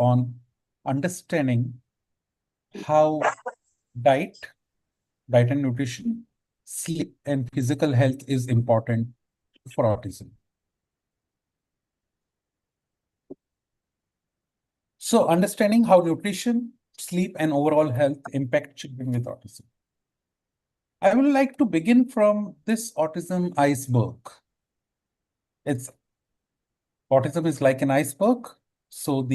on understanding how diet, diet and nutrition, sleep, and physical health is important for autism. So understanding how nutrition, sleep, and overall health impact children with autism. I would like to begin from this autism iceberg. It's autism is like an iceberg. So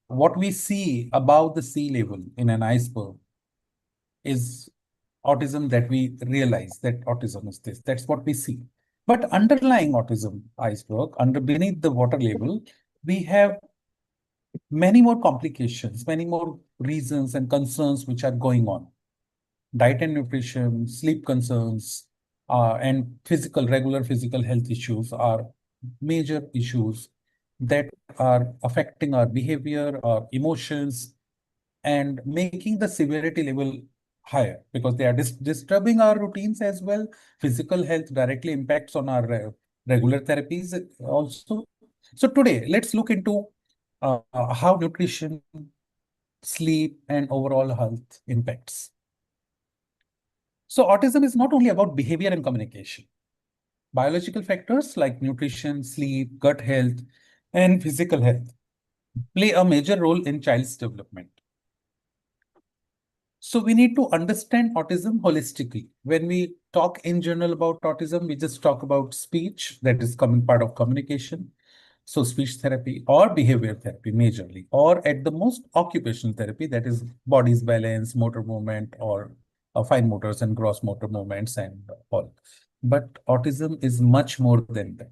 what we see above the sea level in an iceberg is autism that we realize that autism is this. That's what we see. But underlying autism iceberg, under beneath the water level, we have many more complications, many more reasons and concerns which are going on. Diet and nutrition, sleep concerns, and regular physical health issues are major issues that are affecting our behavior, our emotions, and making the severity level higher because they are disturbing our routines as well. Physical health directly impacts on our regular therapies also. So today, let's look into how nutrition, sleep, and overall health impacts. So autism is not only about behavior and communication. Biological factors like nutrition, sleep, gut health, and physical health play a major role in child's development. So we need to understand autism holistically. When we talk in general about autism, we just talk about speech, that is common part of communication. So speech therapy or behavior therapy majorly, or at the most occupational therapy, that is body's balance, motor movement, or fine motors and gross motor movements and all. But autism is much more than that.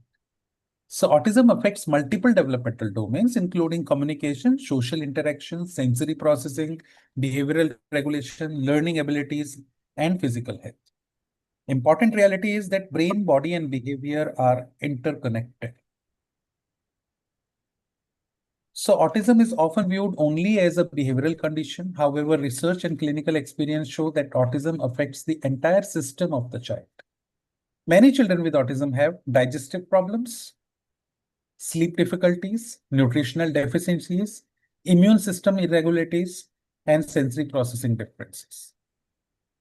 So autism affects multiple developmental domains, including communication, social interaction, sensory processing, behavioral regulation, learning abilities, and physical health. Important reality is that brain, body, and behavior are interconnected. So autism is often viewed only as a behavioral condition. However, research and clinical experience show that autism affects the entire system of the child. Many children with autism have digestive problems, sleep difficulties, nutritional deficiencies, immune system irregularities, and sensory processing differences.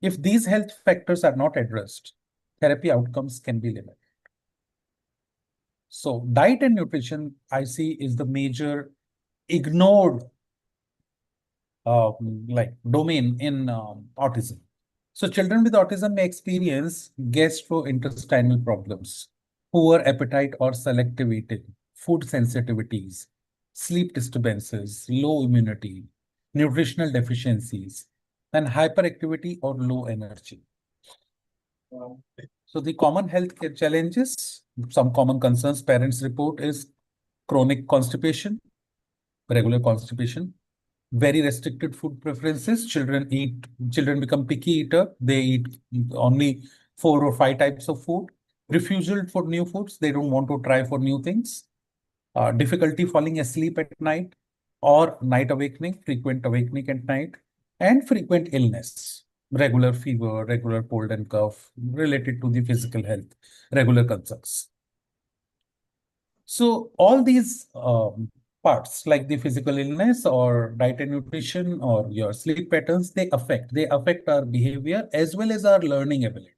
If these health factors are not addressed, therapy outcomes can be limited. So diet and nutrition, I see, is the major ignored domain in autism. So children with autism may experience gastrointestinal problems, poor appetite or selective eating, food sensitivities, sleep disturbances, low immunity, nutritional deficiencies, and hyperactivity or low energy. So the common health care challenges, some common concerns parents report is chronic constipation, regular constipation, very restricted food preferences. Children become picky eater. They eat only 4 or 5 types of food. Refusal for new foods. They don't want to try for new things. Difficulty falling asleep at night or night awakening, frequent awakening at night, and frequent illness, regular fever, regular cold and cough related to the physical health, regular concerns. So all these parts like the physical illness or diet and nutrition or your sleep patterns, they affect our behavior as well as our learning ability.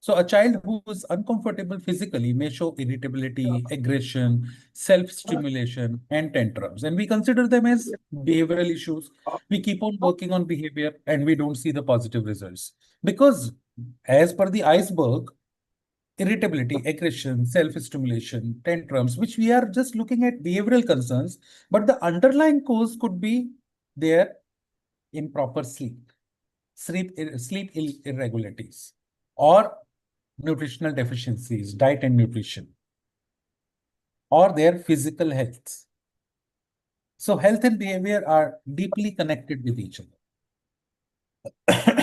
So a child who is uncomfortable physically may show irritability, aggression, self-stimulation, and tantrums. And we consider them as behavioral issues. We keep on working on behavior and we don't see the positive results. Because as per the iceberg, irritability, aggression, self-stimulation, tantrums, which we are just looking at behavioral concerns, but the underlying cause could be their improper sleep irregularities, or nutritional deficiencies, diet and nutrition, or their physical health. So health and behavior are deeply connected with each other.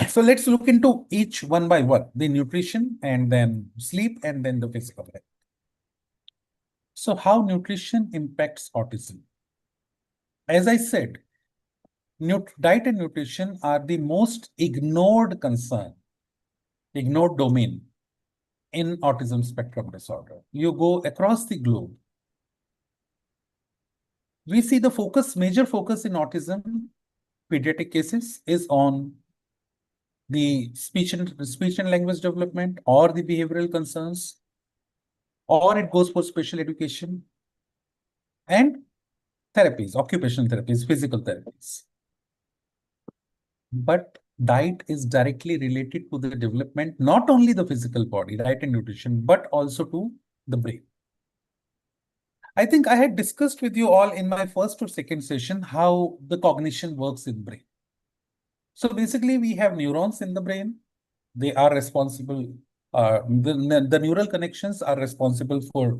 So let's look into each one by one, the nutrition and then sleep and then the physical health. So how nutrition impacts autism? As I said, diet and nutrition are the most ignored domain in autism spectrum disorder. You go across the globe, 90% of children with autism have digestive problems, sleep difficulties, nutritional deficiencies, immune system irregularities, and physical health. So autism is often viewed only as a behavioral condition. However, research and clinical experience show that autism affects the entire system of the child. Many children with autism have digestive problems, sleep difficulties, nutritional deficiencies, and sensory processing differences. If these health factors are not addressed, therapy outcomes can be limited. So we see the major focus in autism pediatric cases is on the speech and language development or the behavioral concerns, or it goes for special education and therapies, occupational therapies, physical therapies. But diet is directly related to the development, not only the physical body, diet and nutrition, but also to the brain. I think I had discussed with you all in my first or second session how the cognition works in brain. So basically, we have neurons in the brain. They are responsible, the neural connections are responsible for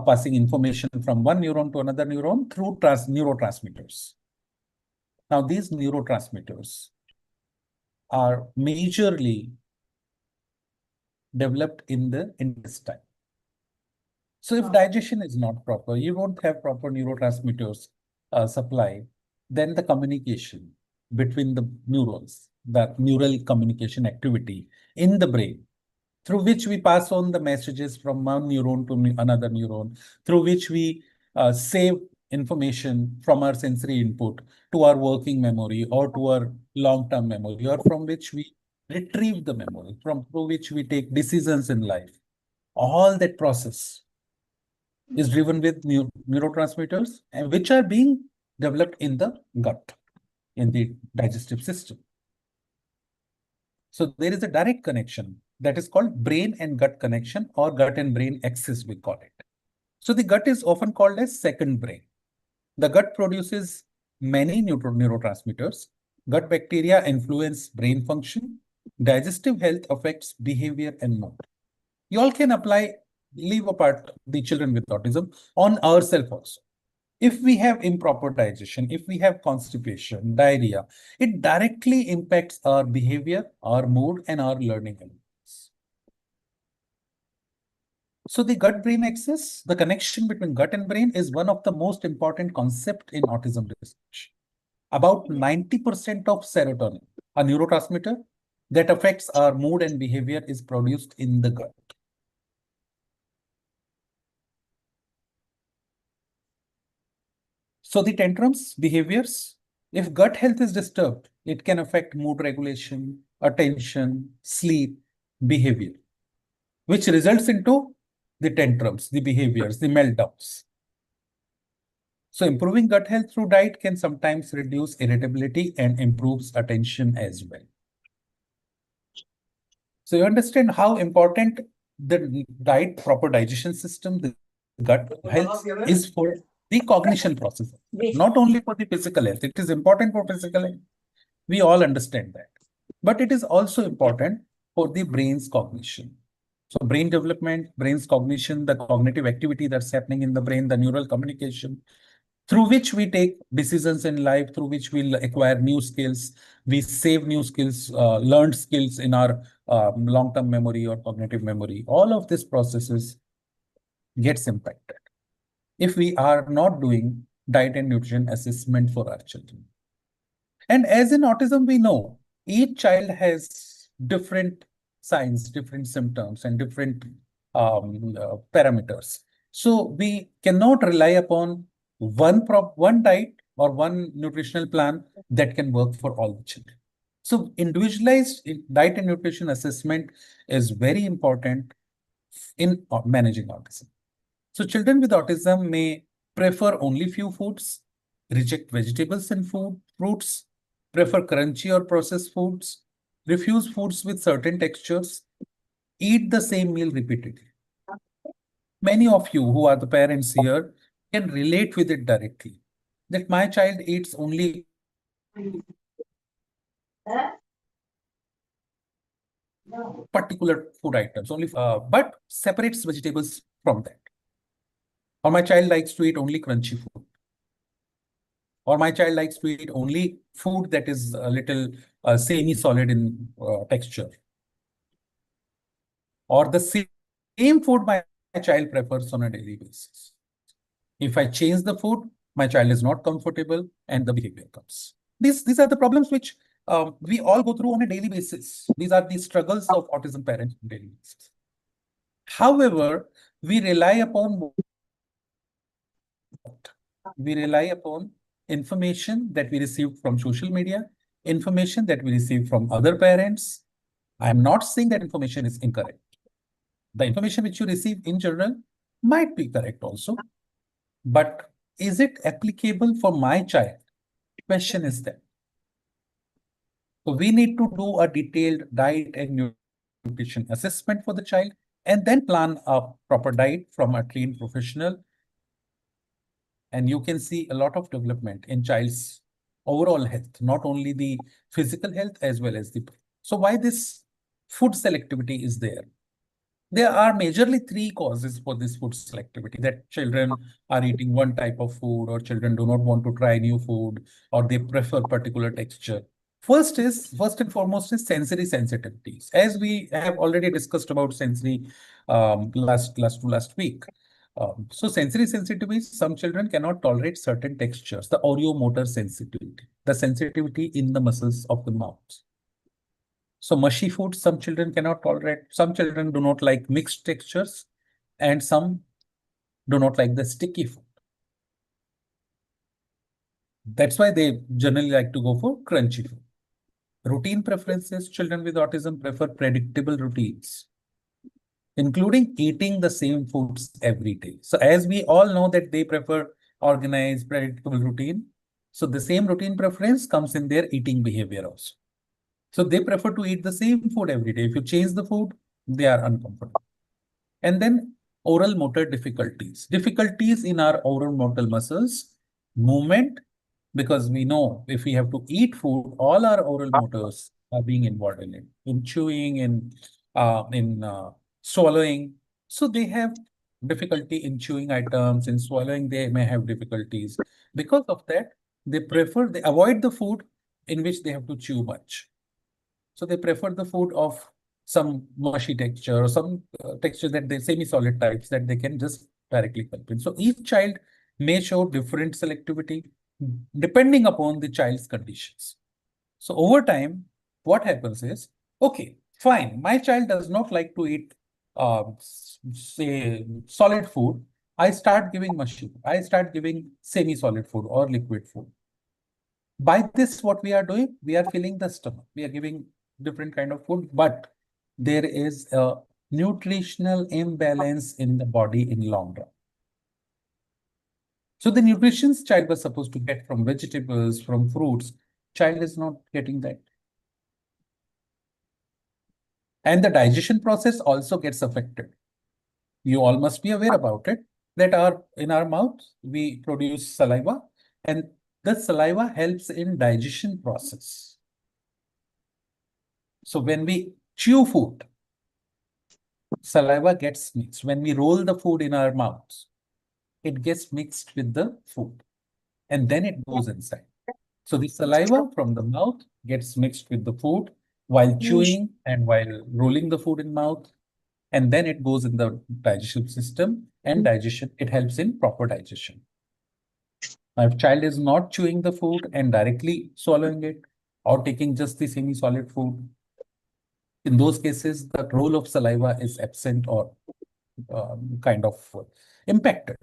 passing information from one neuron to another neuron through neurotransmitters. Now, these neurotransmitters are majorly developed in the intestine. So if digestion is not proper, you won't have proper neurotransmitters supply, then the communication between the neurons, that neural communication activity in the brain, through which we pass on the messages from one neuron to another neuron, through which we save information from our sensory input to our working memory or to our long-term memory, or from which we retrieve the memory, through which we take decisions in life. All that process is driven with neurotransmitters, and which are being developed in the gut, in the digestive system. So there is a direct connection that is called brain and gut connection, or gut and brain axis, we call it. So the gut is often called as second brain. The gut produces many neurotransmitters. Gut bacteria influence brain function. Digestive health affects behavior and mood. You all can leave apart the children with autism on ourselves also. If we have improper digestion, if we have constipation, diarrhea, it directly impacts our behavior, our mood, and our learning abilities. So the gut-brain axis, the connection between gut and brain, is one of the most important concepts in autism research. About 90% of serotonin, a neurotransmitter that affects our mood and behavior, is produced in the gut. So the tantrums, behaviors, if gut health is disturbed, it can affect mood regulation, attention, sleep, behavior, which results into the tantrums, the behaviors, the meltdowns. So improving gut health through diet can sometimes reduce irritability and improves attention as well. So you understand how important the proper digestion system, the gut health is for the cognition process, not only for the physical health. It is important for physical health. We all understand that. But it is also important for the brain's cognition. So brain development, brain's cognition, the cognitive activity that's happening in the brain, the neural communication, through which we take decisions in life, through which we'll acquire new skills, we save new skills, learned skills in our long-term memory or cognitive memory. All of these processes gets impacted if we are not doing diet and nutrition assessment for our children. And as in autism, we know each child has different signs, different symptoms, and different parameters. So we cannot rely upon one diet or one nutritional plan that can work for all the children. So individualized diet and nutrition assessment is very important in managing autism. So children with autism may prefer only few foods, reject vegetables and fruits, prefer crunchy or processed foods, refuse foods with certain textures, eat the same meal repeatedly. Many of you who are the parents here can relate with it directly, that my child eats only particular food items, but separates vegetables from that. Or my child likes to eat only crunchy food. Or my child likes to eat only food that is a little semi-solid in texture. Or the same food my child prefers on a daily basis. If I change the food, my child is not comfortable and the behavior comes. These are the problems which we all go through on a daily basis. These are the struggles of autism parents on a daily basis. However, we rely upon we rely upon information that we receive from social media, information that we receive from other parents. I am not saying that information is incorrect. The information which you receive in general might be correct also, but is it applicable for my child? Question is that. So we need to do a detailed diet and nutrition assessment for the child and then plan a proper diet from a trained professional. And you can see a lot of development in child's overall health, not only the physical health as well as the. So why this food selectivity is there? There are majorly three causes for this food selectivity, that children are eating one type of food, or children do not want to try new food, or they prefer particular texture. First and foremost is sensory sensitivities. As we have already discussed about sensory last week. So sensory sensitivities, some children cannot tolerate certain textures, the oreomotor sensitivity, the sensitivity in the muscles of the mouth. So mushy food, some children cannot tolerate. Some children do not like mixed textures, and some do not like the sticky food. That's why they generally like to go for crunchy food. Routine preferences, children with autism prefer predictable routines, including eating the same foods every day. So as we all know that they prefer organized, predictable routine. So the same routine preference comes in their eating behavior also. So they prefer to eat the same food every day. If you change the food, they are uncomfortable. And then oral motor difficulties. Difficulties in our oral motor muscles, movement, because we know if we have to eat food, all our oral motors are being involved in chewing, in swallowing. So they have difficulty in chewing items, in swallowing, they may have difficulties. Because of that, they avoid the food in which they have to chew much. So they prefer the food of some mushy texture or some texture that they semi-solid types that they can just directly culp in. So each child may show different selectivity depending upon the child's conditions. So over time, what happens is, okay, fine, my child does not like to eat, say, solid food. I start giving mushy, I start giving semi-solid food or liquid food. By this, what we are doing, we are filling the stomach. We are giving different kind of food, but there is a nutritional imbalance in the body in long run. So the nutritions child was supposed to get from vegetables, from fruits, child is not getting that. And the digestion process also gets affected. You all must be aware about it, that in our mouth, we produce saliva, and the saliva helps in digestion process. So when we chew food, saliva gets mixed. When we roll the food in our mouths, it gets mixed with the food, and then it goes inside. So the saliva from the mouth gets mixed with the food while chewing and while rolling the food in mouth, and then it goes in the digestive system, and digestion, it helps in proper digestion. Now, if child is not chewing the food and directly swallowing it, or taking just the semi-solid food, in those cases, the role of saliva is absent or kind of impacted.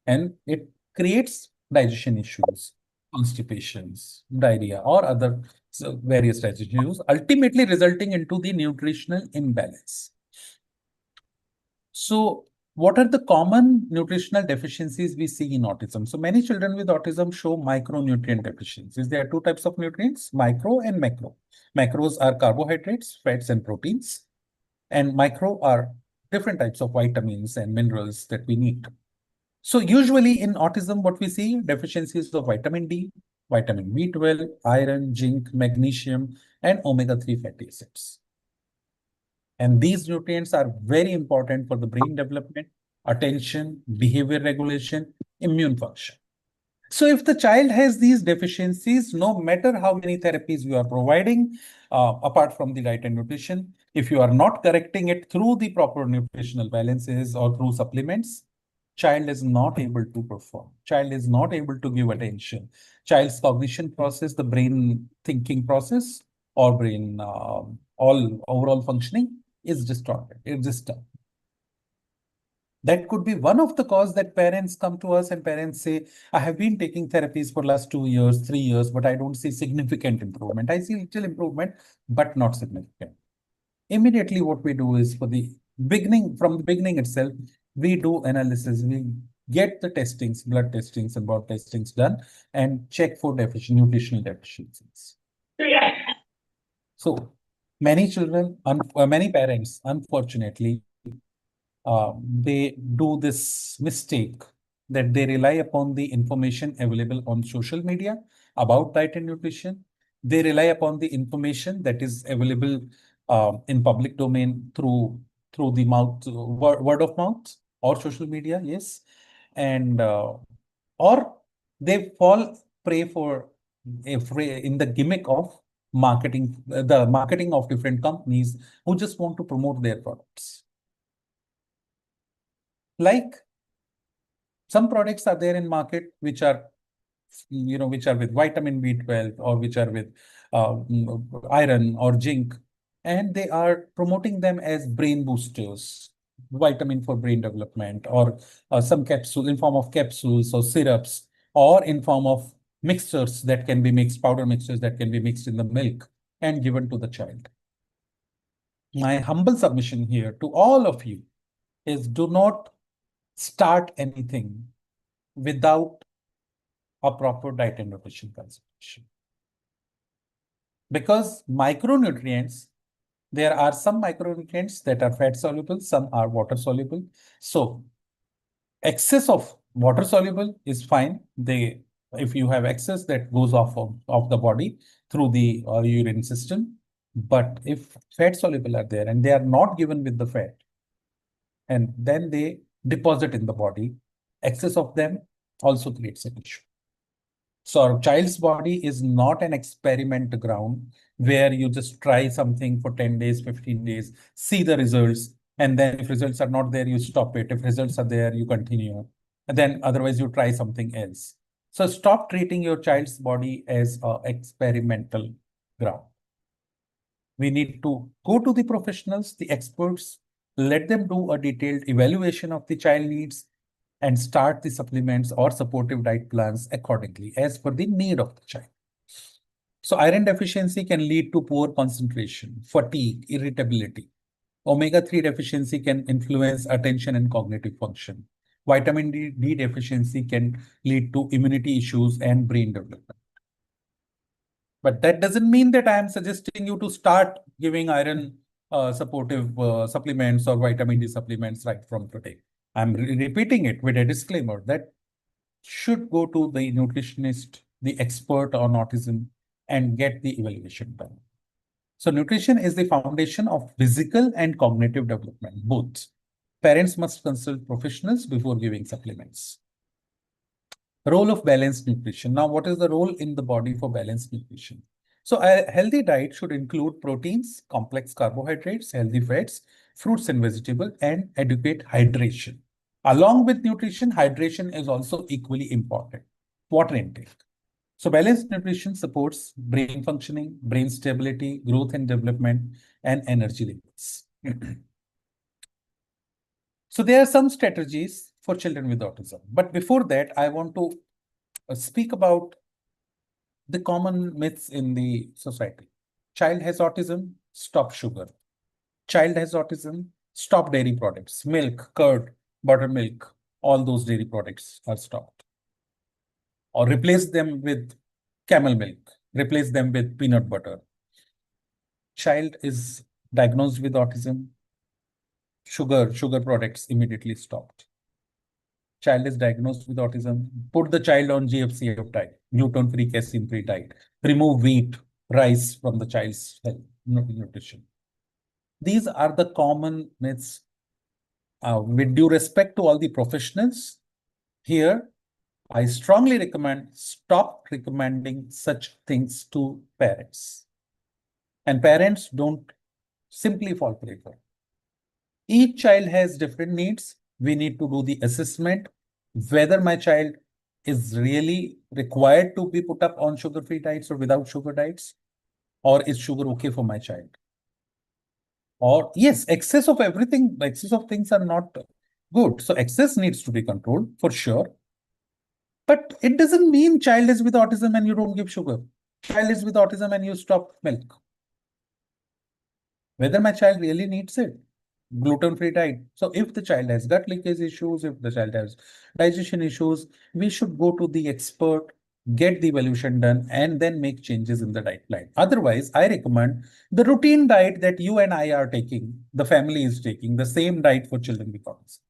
And it creates digestion issues, constipations, diarrhea, or other various digestion issues, ultimately resulting into the nutritional imbalance. So what are the common nutritional deficiencies we see in autism? So many children with autism show micronutrient deficiencies. There are two types of nutrients, micro and macro. Macros are carbohydrates, fats, and proteins. And micro are different types of vitamins and minerals that we need. So usually in autism, what we see, deficiencies of vitamin D, vitamin B12, iron, zinc, magnesium, and omega-3 fatty acids. And these nutrients are very important for the brain development, attention, behavior regulation, immune function. So if the child has these deficiencies, no matter how many therapies you are providing, apart from the diet and nutrition, if you are not correcting it through the proper nutritional balances or through supplements, child is not able to perform. Child is not able to give attention. Child's cognition process, the brain thinking process, or brain all overall functioning is distorted. It's disturbed. That could be one of the cause that parents come to us and parents say, I have been taking therapies for last 2 years, 3 years, but I don't see significant improvement. I see little improvement, but not significant. Immediately what we do is from the beginning itself, we do analysis. We get the testings, blood testings and blood testings done and check for nutritional deficiencies. So many parents, unfortunately, they do this mistake that they rely upon the information available on social media about diet and nutrition. They rely upon the information that is available in public domain through the word of mouth or social media, yes, and or they fall prey for in the gimmick of the marketing of different companies who just want to promote their products. Like some products are there in market which are which are with vitamin B12 or which are with iron or zinc, and they are promoting them as brain boosters, vitamin for brain development, or some capsule in form of capsules or syrups, or in form of mixtures that can be mixed, powder mixtures that can be mixed in the milk and given to the child. My humble submission here to all of you is, do not start anything without a proper diet and nutrition consideration. Because micronutrients, there are some micronutrients that are fat soluble, some are water soluble. So excess of water soluble is fine. If you have excess, that goes off of the body through the urine system. But if fat soluble are there and they are not given with the fat, and then they deposit in the body, excess of them also creates an issue. So our child's body is not an experiment ground where you just try something for 10 days, 15 days, see the results, and then if results are not there, you stop it. If results are there, you continue. And then otherwise you try something else. So stop treating your child's body as an experimental ground. We need to go to the professionals, the experts, let them do a detailed evaluation of the child needs and start the supplements or supportive diet plans accordingly as per the need of the child. So iron deficiency can lead to poor concentration, fatigue, irritability. Omega-3 deficiency can influence attention and cognitive function. Vitamin D deficiency can lead to immunity issues and brain development. But that doesn't mean that I am suggesting you to start giving iron supportive supplements or vitamin D supplements right from today. I'm repeating it with a disclaimer that should go to the nutritionist, the expert on autism, and get the evaluation done. So nutrition is the foundation of physical and cognitive development, both. Parents must consult professionals before giving supplements. Role of balanced nutrition. Now, what is the role in the body for balanced nutrition? So a healthy diet should include proteins, complex carbohydrates, healthy fats, fruits and vegetables, and adequate hydration. Along with nutrition, hydration is also equally important. Water intake. So balanced nutrition supports brain functioning, brain stability, growth and development, and energy levels. So there are some strategies for children with autism. But before that, I want to speak about the common myths in the society. Child has autism, stop sugar. Child has autism, stop dairy products, milk, curd, buttermilk, all those dairy products are stopped. Or replace them with camel milk, replace them with peanut butter. Child is diagnosed with autism, sugar products immediately stopped. Child is diagnosed with autism, put the child on GFCF diet, gluten-free, casein-free diet, remove wheat, rice from the child's health, nutrition. These are the common myths. With due respect to all the professionals here, I strongly recommend stop recommending such things to parents. And parents don't simply fall prey for it. Each child has different needs. We need to do the assessment whether my child is really required to be put up on sugar-free diets or without sugar diets, or is sugar okay for my child? Or yes, excess of everything, excess of things are not Good. So excess needs to be controlled for sure. But it doesn't mean child is with autism and you don't give sugar. Child is with autism and you stop milk. Whether my child really needs it. Gluten-free diet. So if the child has gut leakage issues, if the child has digestion issues, we should go to the expert, get the evaluation done, and then make changes in the diet plan. Otherwise, I recommend the routine diet that you and I are taking, the family is taking, the same diet for children with autism.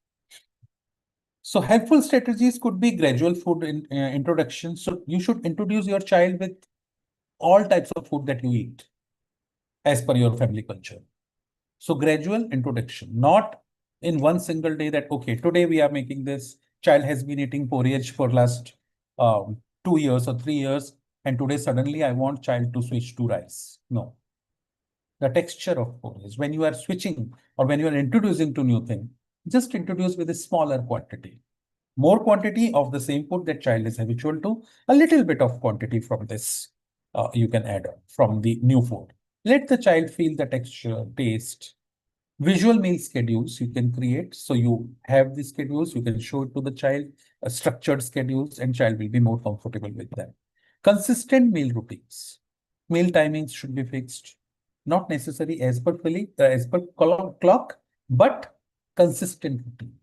So helpful strategies could be gradual food introduction. So you should introduce your child with all types of food that you eat as per your family culture. So gradual introduction, not in one single day that, okay, today we are making this. Child has been eating porridge for last 2 years or 3 years. And today suddenly I want child to switch to rice. No, the texture of porridge, when you are switching or when you are introducing to new thing, just introduce with a smaller quantity. More quantity of the same food that child is habitual to, a little bit of quantity from this you can add on from the new food. Let the child feel the texture, taste. Visual meal schedules you can create. So you have the schedules, you can show it to the child, structured schedules, and child will be more comfortable with them. Consistent meal routines. Meal timings should be fixed, not necessary as per clock, but consistent routine.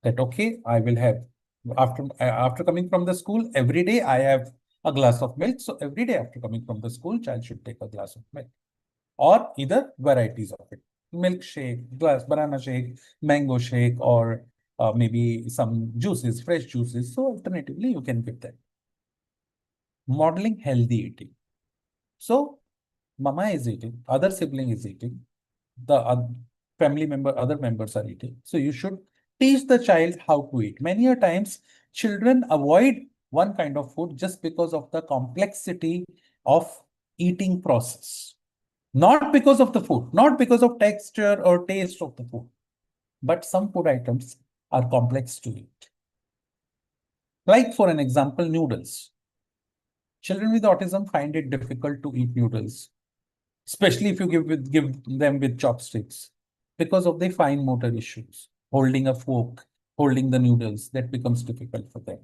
That okay, I will have after coming from the school every day I have a glass of milk. So every day after coming from the school, child should take a glass of milk, or either varieties of it. Milkshake, glass, banana shake, mango shake, or maybe some juices, fresh juices. So alternatively, you can give that. Modeling healthy eating. So mama is eating, other sibling is eating, the family member, other members are eating. So you should teach the child how to eat. Many a times, children avoid one kind of food just because of the complexity of eating process. Not because of the food, not because of texture or taste of the food, but some food items are complex to eat. Like for an example, noodles. Children with autism find it difficult to eat noodles, especially if you give them with chopsticks, because of their fine motor issues. Holding a fork, holding the noodles, that becomes difficult for them.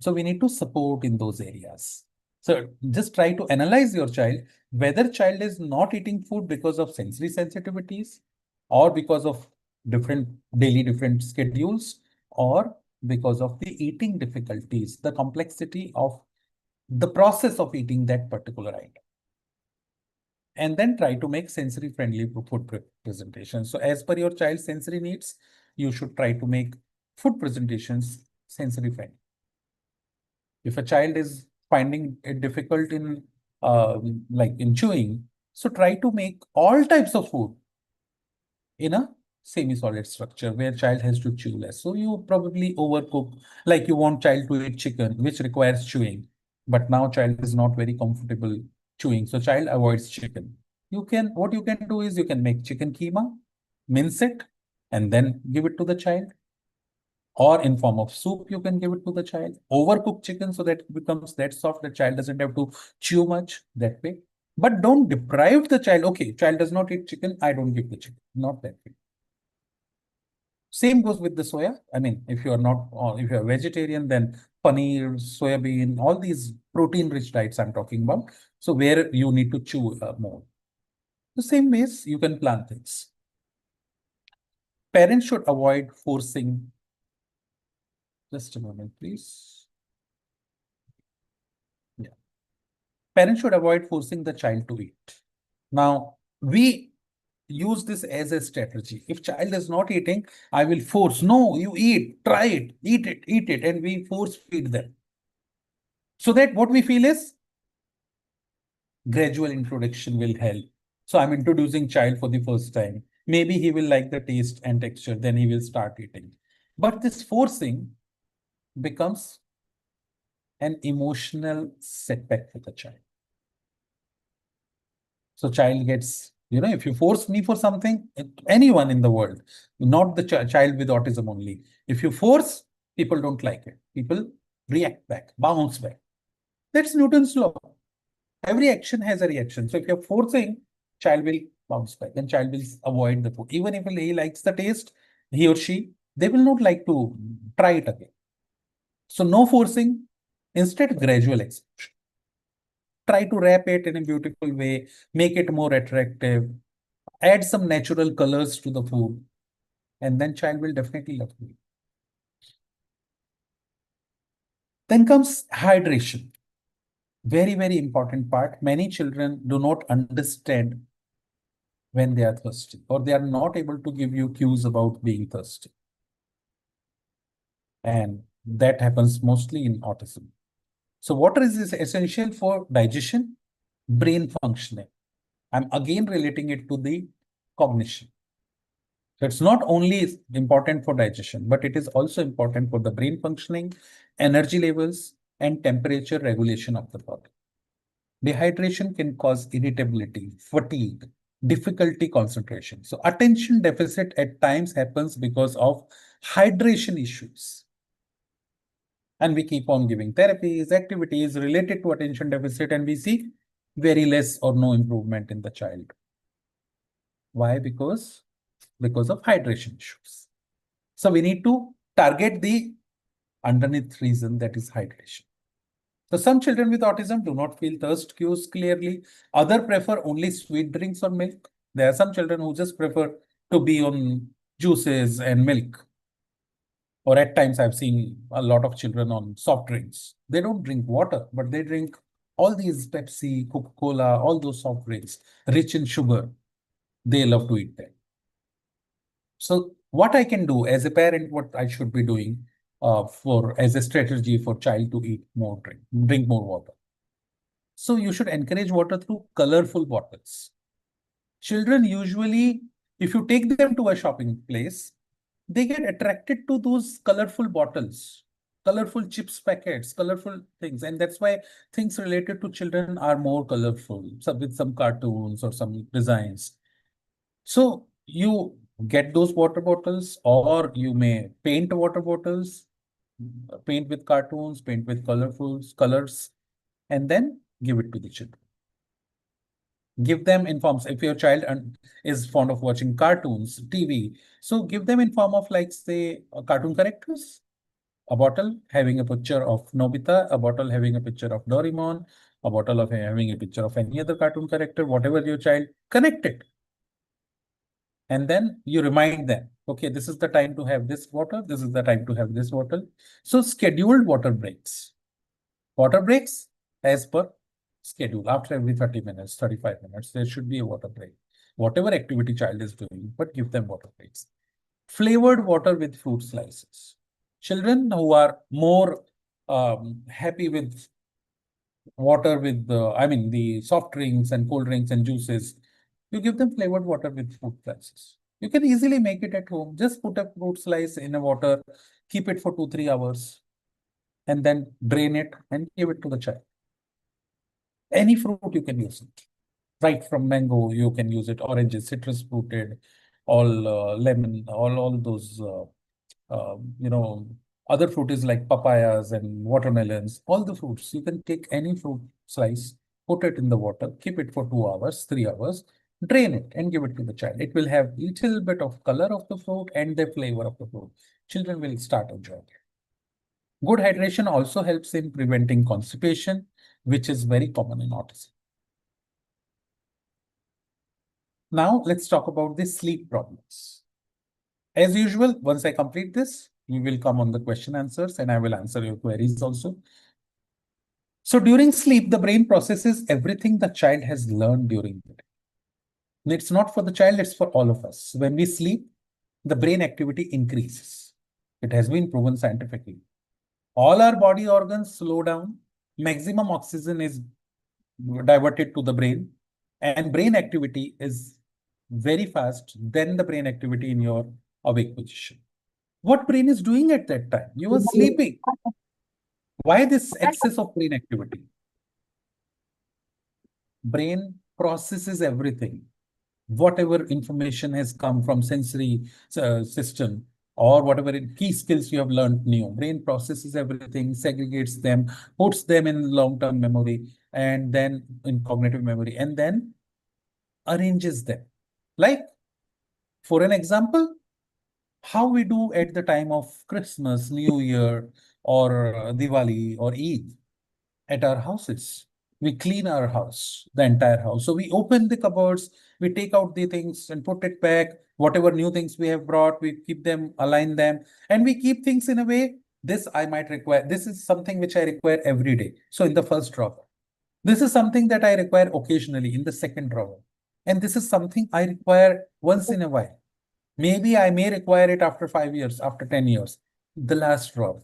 So we need to support in those areas. So just try to analyze your child, whether child is not eating food because of sensory sensitivities, or because of different schedules, or because of the eating difficulties, the complexity of the process of eating that particular item. And then try to make sensory friendly food presentation. So as per your child's sensory needs, you should try to make food presentations sensory friendly. If a child is finding it difficult in like in chewing, so try to make all types of food in a semi-solid structure where child has to chew less. So you probably overcook, like you want child to eat chicken, which requires chewing, but now child is not very comfortable chewing, so child avoids chicken. What you can do is you can make chicken keema, mince it, and then give it to the child. Or in form of soup, you can give it to the child. Overcook chicken so that it becomes that soft, the child doesn't have to chew much that way. But don't deprive the child. Okay, child does not eat chicken, I don't give the chicken. Not that way. Same goes with the soya. I mean, if you are not, or if you are vegetarian, then paneer, soya bean, all these protein-rich diets I'm talking about. So where you need to chew more. The same ways you can plan things. Parents should avoid forcing. Just a moment, please. Yeah. Parents should avoid forcing the child to eat. Now, we use this as a strategy. If child is not eating, I will force. No, you eat, try it, eat it, and we force feed them. So that what we feel is gradual introduction will help. So I'm introducing child for the first time. Maybe he will like the taste and texture, then he will start eating. But this forcing becomes an emotional setback for the child. So child gets, if you force me for something, anyone in the world, not the child with autism only. If you force, people don't like it. People react back, bounce back. That's Newton's law. Every action has a reaction. So if you're forcing, child will bounce back and child will avoid the food. Even if he likes the taste, he or she, they will not like to try it again. So no forcing, instead gradual exposure. Try to wrap it in a beautiful way, make it more attractive, add some natural colors to the food, and then child will definitely love it. Then comes hydration. Very, very important part. Many children do not understand when they are thirsty, or they are not able to give you cues about being thirsty. And that happens mostly in autism. So water is essential for digestion, brain functioning. I'm again relating it to the cognition. So it's not only important for digestion, but it is also important for the brain functioning, energy levels, and temperature regulation of the body. Dehydration can cause irritability, fatigue, difficulty concentration. So attention deficit at times happens because of hydration issues. And we keep on giving therapies, activities related to attention deficit, and we see very less or no improvement in the child. Why? Because of hydration issues. So we need to target the underneath reason, that is hydration. So some children with autism do not feel thirst cues clearly. Other prefer only sweet drinks or milk. There are some children who just prefer to be on juices and milk. Or at times I've seen a lot of children on soft drinks. They don't drink water, but they drink all these Pepsi, Coca-Cola, all those soft drinks rich in sugar. They love to eat them. So what I can do as a parent, what I should be doing for as a strategy for child to eat more, drink more water. So you should encourage water through colorful bottles. Children usually, if you take them to a shopping place, they get attracted to those colorful bottles, colorful chips packets, colorful things. And that's why things related to children are more colorful, with some cartoons or some designs. So you get those water bottles, or you may paint water bottles, paint with cartoons, paint with colorful colors, and then give it to the children. Give them in forms. If your child is fond of watching cartoons, TV, so give them in form of, like, say, cartoon characters. A bottle having a picture of Nobita, a bottle having a picture of Doraemon, a bottle of having a picture of any other cartoon character, whatever your child, connect it. And then you remind them, okay, this is the time to have this water, this is the time to have this water. So scheduled water breaks. Water breaks as per schedule. After every 30 minutes, 35 minutes, there should be a water break. Whatever activity child is doing, but give them water breaks. Flavored water with fruit slices. Children who are more happy with water with the soft drinks and cold drinks and juices, you give them flavored water with fruit slices. You can easily make it at home. Just put a fruit slice in a water, keep it for 2-3 hours, and then drain it and give it to the child. Any fruit you can use it. Right from mango, you can use it. Oranges, citrus fruited, all lemon, all those other fruit is like papayas and watermelons, all the fruits. You can take any fruit slice, put it in the water, keep it for 2 hours, 3 hours, drain it and give it to the child. It will have little bit of color of the fruit and the flavor of the fruit. Children will start enjoying it. Good hydration also helps in preventing constipation, which is very common in autism. Now let's talk about the sleep problems. As usual, once I complete this, we will come on the question answers and I will answer your queries also. So during sleep, the brain processes everything the child has learned during the day. And it's not for the child, it's for all of us. When we sleep, the brain activity increases. It has been proven scientifically. All our body organs slow down. Maximum oxygen is diverted to the brain, and brain activity is very fast than the brain activity in your awake position. What brain is doing at that time? You are sleeping. Why this excess of brain activity? Brain processes everything. Whatever information has come from sensory system, or whatever key skills you have learned new, brain processes everything, segregates them, puts them in long-term memory, and then in cognitive memory, and then arranges them. Like, for an example, how we do at the time of Christmas, New Year, or Diwali or Eid at our houses. We clean our house, the entire house. So we open the cupboards, we take out the things and put it back. Whatever new things we have brought, we keep them, align them, and we keep things in a way. This I might require. This is something which I require every day. So in the first drawer. This is something that I require occasionally in the second drawer. And this is something I require once in a while. Maybe I may require it after 5 years, after 10 years, the last drawer.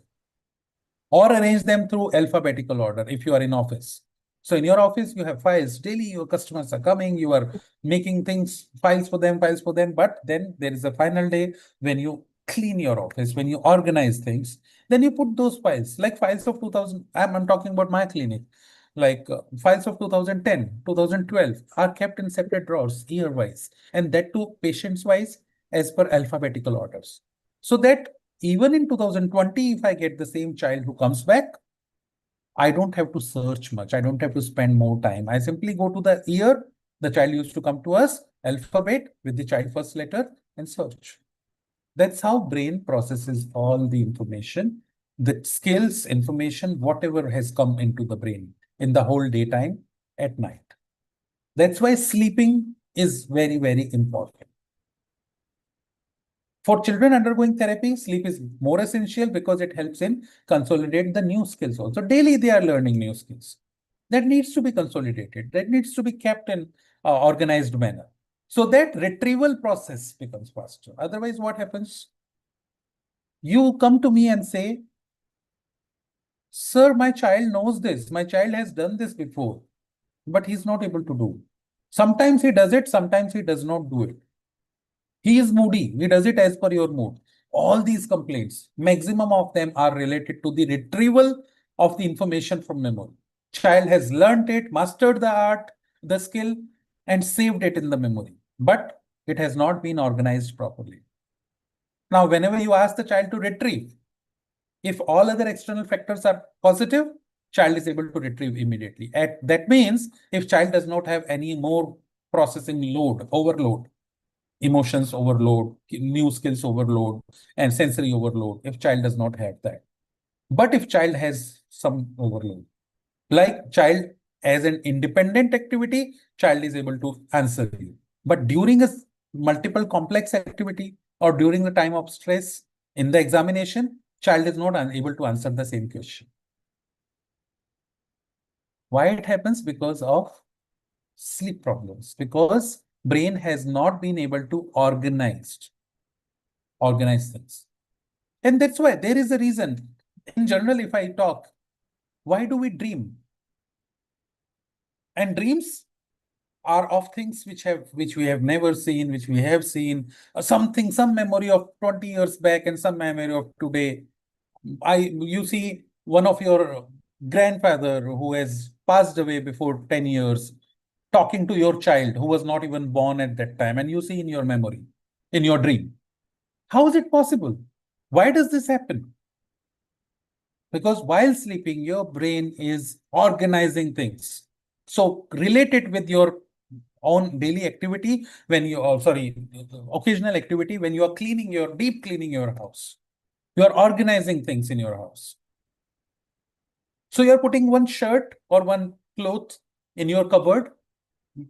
Or arrange them through alphabetical order if you are in office. So in your office, you have files daily, your customers are coming, you are making things, files for them, but then there is a final day when you clean your office, when you organize things, then you put those files, like files of 2000, I'm talking about my clinic, like files of 2010, 2012 are kept in separate drawers year-wise, and that too patients-wise as per alphabetical orders. So that even in 2020, if I get the same child who comes back, I don't have to search much. I don't have to spend more time. I simply go to the year the child used to come to us, alphabet with the child first letter, and search. That's how brain processes all the information, the skills, information, whatever has come into the brain in the whole daytime at night. That's why sleeping is very, very important. For children undergoing therapy, sleep is more essential because it helps in consolidate the new skills also. Daily, they are learning new skills. That needs to be consolidated. That needs to be kept in organized manner. So that retrieval process becomes faster. Otherwise, what happens? You come to me and say, sir, my child knows this. My child has done this before, but he's not able to do. Sometimes he does it, sometimes he does not do it. He is moody. He does it as per your mood. All these complaints, maximum of them are related to the retrieval of the information from memory. Child has learnt it, mastered the art, the skill, and saved it in the memory. But it has not been organized properly. Now, whenever you ask the child to retrieve, if all other external factors are positive, child is able to retrieve immediately. That means if child does not have any more processing load, overload, emotions overload, new skills overload, and sensory overload, if child does not have that. But if child has some overload, like child as an independent activity, child is able to answer you. But during a multiple complex activity or during the time of stress in the examination, child is not able to answer the same question. Why it happens? Because of sleep problems, because brain has not been able to organize things. And that's why there is a reason. In general, if I talk, why do we dream? And dreams are of things which we have never seen, which we have seen, something, some memory of 20 years back and some memory of today. You see one of your grandfather who has passed away before 10 years, talking to your child who was not even born at that time, and you see in your memory, in your dream. How is it possible? Why does this happen? Because while sleeping, your brain is organizing things. So relate it with your own daily activity when you, occasional activity when you are deep cleaning your house. You are organizing things in your house. So you're putting one shirt or one cloth in your cupboard.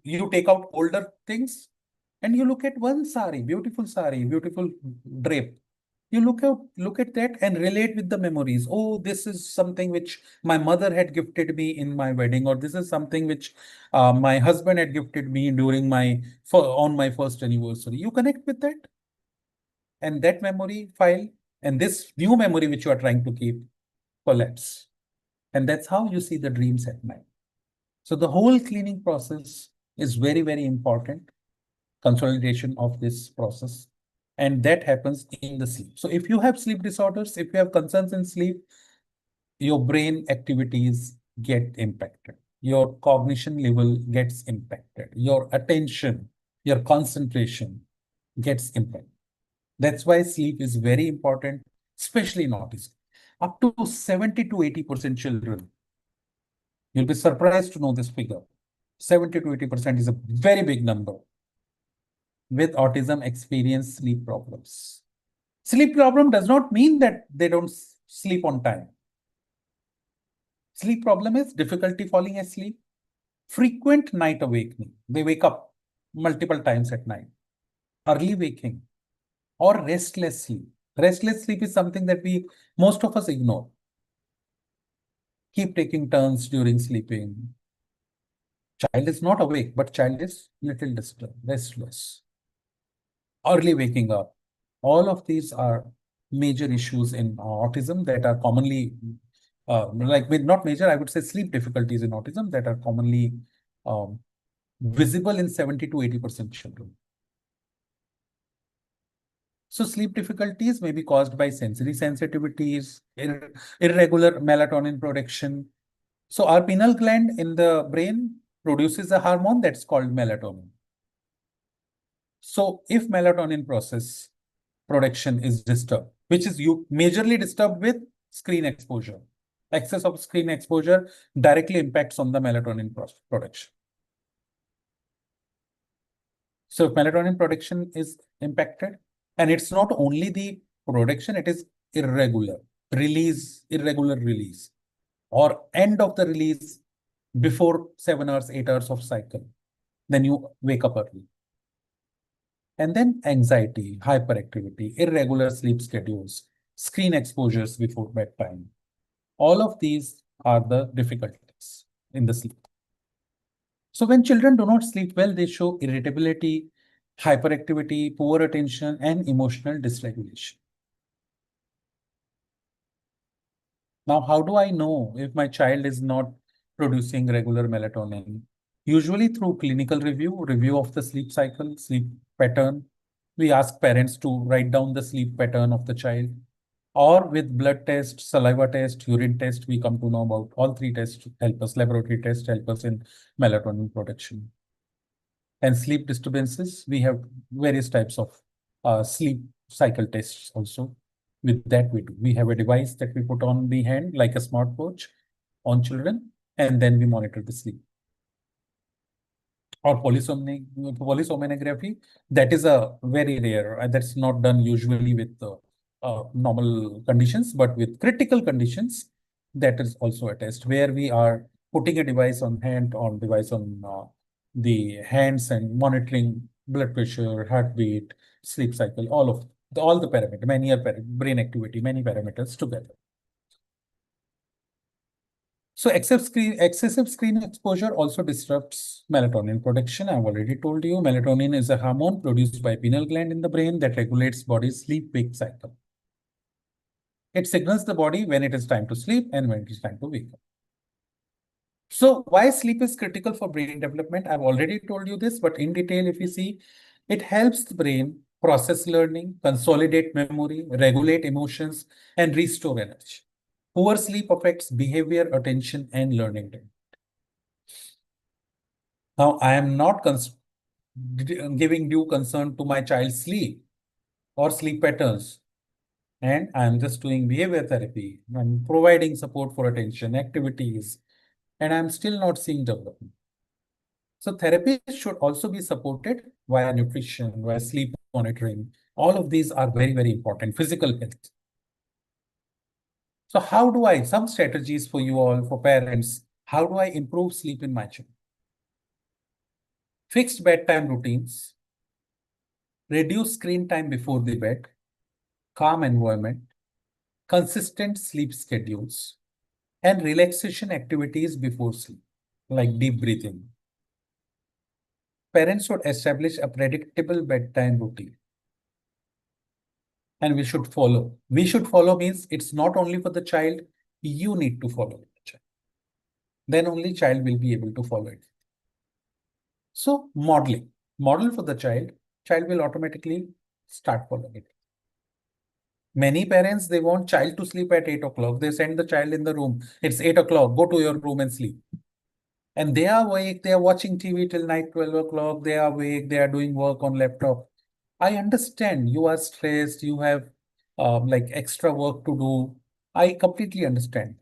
You take out older things and you look at one sari, beautiful drape. You look at that and relate with the memories. Oh, this is something which my mother had gifted me in my wedding, or this is something which my husband had gifted me during on my first anniversary. You connect with that, and that memory file and this new memory which you are trying to keep collapse, and that's how you see the dreams at night. So the whole cleaning process is very, very important. Consolidation of this process. And that happens in the sleep. So if you have sleep disorders, if you have concerns in sleep, your brain activities get impacted. Your cognition level gets impacted. Your attention, your concentration gets impacted. That's why sleep is very important, especially in autism. Up to 70 to 80% children, you'll be surprised to know this figure. 70 to 80% is a very big number with autism experience sleep problems. Sleep problem does not mean that they don't sleep on time. Sleep problem is difficulty falling asleep, frequent night awakening. They wake up multiple times at night, early waking, or restless sleep. Restless sleep is something that most of us ignore. Keep taking turns during sleeping. Child is not awake, but child is little disturbed, restless, early waking up. All of these are major issues in autism that are commonly, not major, I would say sleep difficulties in autism that are commonly um, visible in 70 to 80% children. So sleep difficulties may be caused by sensory sensitivities, irregular melatonin production. So our pineal gland in the brain produces a hormone that's called melatonin. So if melatonin process production is disturbed, which is you majorly disturbed with screen exposure, excess of screen exposure directly impacts on the melatonin production. So if melatonin production is impacted, and it's not only the production, it is irregular release, or end of the release before 7 hours, 8 hours of cycle, then you wake up early. And then anxiety, hyperactivity, irregular sleep schedules, screen exposures before bedtime. All of these are the difficulties in the sleep. So when children do not sleep well, they show irritability, hyperactivity, poor attention, and emotional dysregulation. Now, how do I know if my child is not producing regular melatonin? Usually through clinical review of the sleep cycle, sleep pattern. We ask parents to write down the sleep pattern of the child, or with blood test, saliva test, urine test, we come to know about all three tests help us, laboratory tests help us in melatonin production. And sleep disturbances, we have various types of sleep cycle tests also. With that, we have a device that we put on the hand like a smartwatch on children, and then we monitor the sleep. Or polysomnography, that is a very rare, that's not done usually with normal conditions, but with critical conditions, that is also a test where we are putting a device on the hands and monitoring blood pressure, heartbeat, sleep cycle, all the parameters, brain activity, many parameters together. So excessive screen exposure also disrupts melatonin production. I've already told you melatonin is a hormone produced by pineal gland in the brain that regulates body's sleep-wake cycle. It signals the body when it is time to sleep and when it is time to wake up. So why sleep is critical for brain development? I've already told you this, but in detail, if you see, it helps the brain process learning, consolidate memory, regulate emotions, and restore energy. Poor sleep affects behavior, attention, and learning. Now, I am not giving due concern to my child's sleep or sleep patterns, and I am just doing behavior therapy. I'm providing support for attention, activities, and I'm still not seeing development. So therapists should also be supported via nutrition, via sleep monitoring. All of these are very, very important. Physical health. So some strategies for you all, for parents, how do I improve sleep in my children? Fixed bedtime routines, reduce screen time before the bed, calm environment, consistent sleep schedules, and relaxation activities before sleep, like deep breathing. Parents should establish a predictable bedtime routine. And we should follow. We should follow means it's not only for the child, you need to follow the child. Then only child will be able to follow it. So modeling. Model for the child will automatically start following it. Many parents, they want child to sleep at 8 o'clock. They send the child in the room. It's 8 o'clock. Go to your room and sleep. And they are awake. They are watching TV till night 12 o'clock. They are awake. They are doing work on laptop. I understand you are stressed. You have like extra work to do. I completely understand.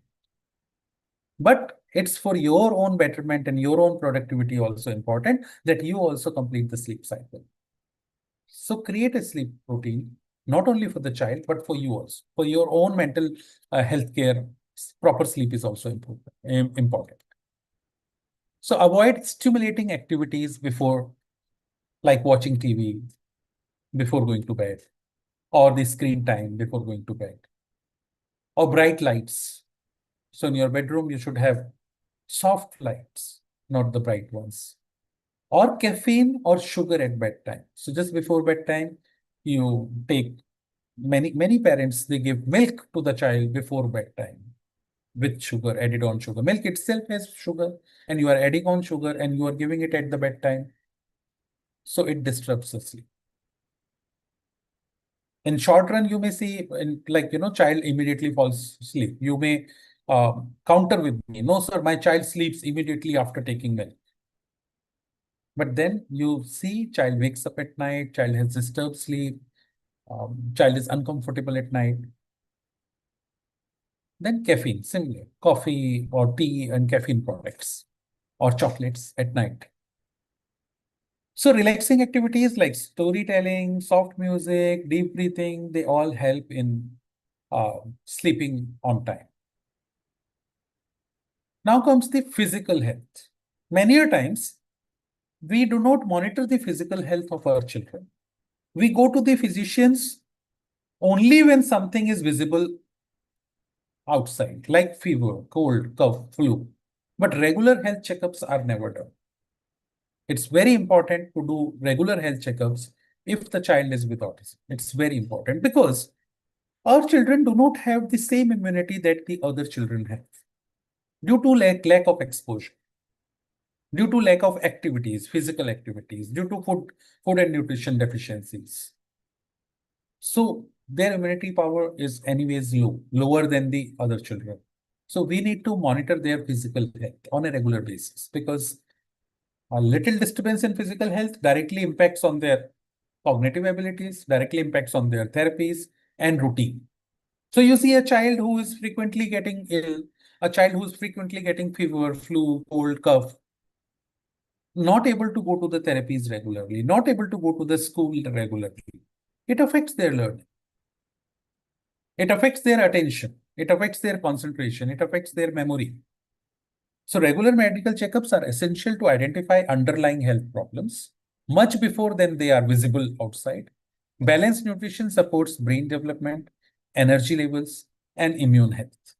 But it's for your own betterment and your own productivity also important that you also complete the sleep cycle. So create a sleep routine not only for the child, but for you also. For your own mental health care, proper sleep is also important. So avoid stimulating activities before, like watching TV before going to bed, or the screen time before going to bed, or bright lights. So in your bedroom, you should have soft lights, not the bright ones, or caffeine or sugar at bedtime. So just before bedtime, you take many parents, they give milk to the child before bedtime with sugar, added on sugar. Milk itself has sugar, and you are adding on sugar and you are giving it at the bedtime. So it disrupts the sleep. In short run, you may see, child immediately falls asleep. You may counter with me, no, sir, my child sleeps immediately after taking milk. But then you see, child wakes up at night, child has disturbed sleep, child is uncomfortable at night. Then caffeine, similar, coffee or tea and caffeine products or chocolates at night. So relaxing activities like storytelling, soft music, deep breathing, they all help in sleeping on time. Now comes the physical health. Many a times, we do not monitor the physical health of our children. We go to the physicians only when something is visible outside, like fever, cold, cough, flu. But regular health checkups are never done. It's very important to do regular health checkups if the child is with autism. It's very important because our children do not have the same immunity that the other children have due to lack of exposure, due to lack of activities, physical activities, due to food and nutrition deficiencies. So their immunity power is anyways lower than the other children. So we need to monitor their physical health on a regular basis because a little disturbance in physical health directly impacts on their cognitive abilities, directly impacts on their therapies and routine. So you see a child who is frequently getting ill, a child who is frequently getting fever, flu, cold, cough, not able to go to the therapies regularly, not able to go to the school regularly. It affects their learning. It affects their attention. It affects their concentration. It affects their memory. So regular medical checkups are essential to identify underlying health problems much before then they are visible outside. Balanced nutrition supports brain development, energy levels, and immune health.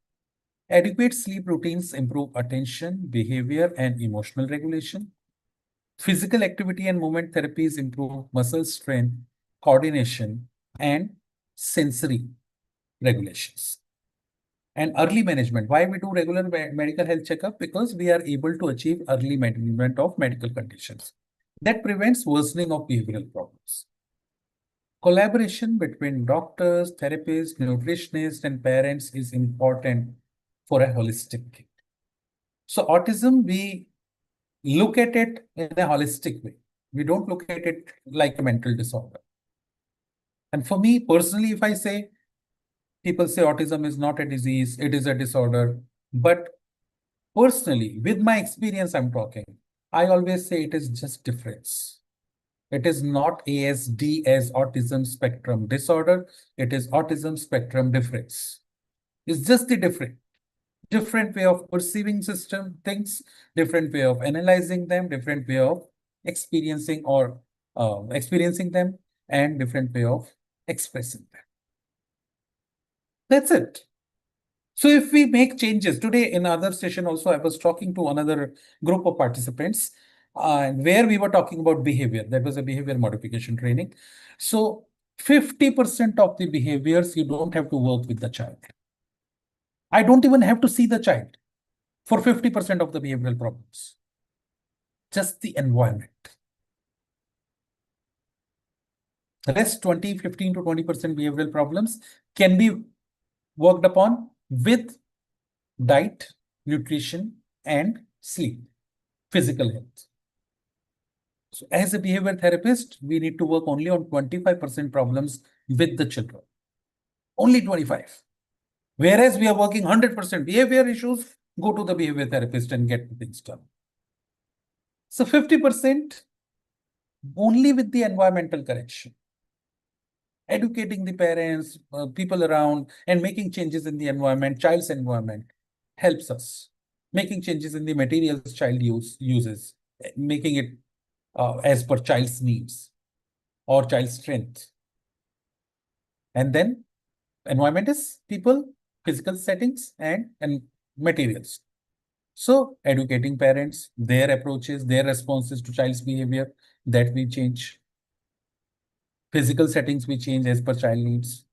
Adequate sleep routines improve attention, behavior, and emotional regulation. Physical activity and movement therapies improve muscle strength, coordination, and sensory regulations. And early management. Why we do regular medical health checkup? Because we are able to achieve early management of medical conditions. That prevents worsening of behavioral problems. Collaboration between doctors, therapists, nutritionists, and parents is important for a holistic care. So autism, we look at it in a holistic way. We don't look at it like a mental disorder. And for me personally, if I say, people say autism is not a disease, it is a disorder. But personally, with my experience, I'm talking, I always say it is just difference. It is not ASD as autism spectrum disorder. It is autism spectrum difference. It's just the different way of perceiving system things, different way of analyzing them, different way of experiencing or experiencing them, and different way of expressing them. That's it. So if we make changes today in other session also, I was talking to another group of participants where we were talking about behavior. That was a behavior modification training. So 50% of the behaviors you don't have to work with the child. I don't even have to see the child for 50% of the behavioral problems. Just the environment. The rest 15 to 20% behavioral problems can be worked upon with diet, nutrition, and sleep, physical health. So as a behavior therapist, we need to work only on 25% problems with the children. Only 25. Whereas we are working 100% behavior issues, go to the behavior therapist and get the things done. So 50% only with the environmental correction. educating the parents, people around, and making changes in the environment, child's environment, helps us. Making changes in the materials child uses, making it as per child's needs or child's strength. And then environment is people, physical settings, and materials. So educating parents, their approaches, their responses to child's behavior, that we change. Physical settings we change as per child needs.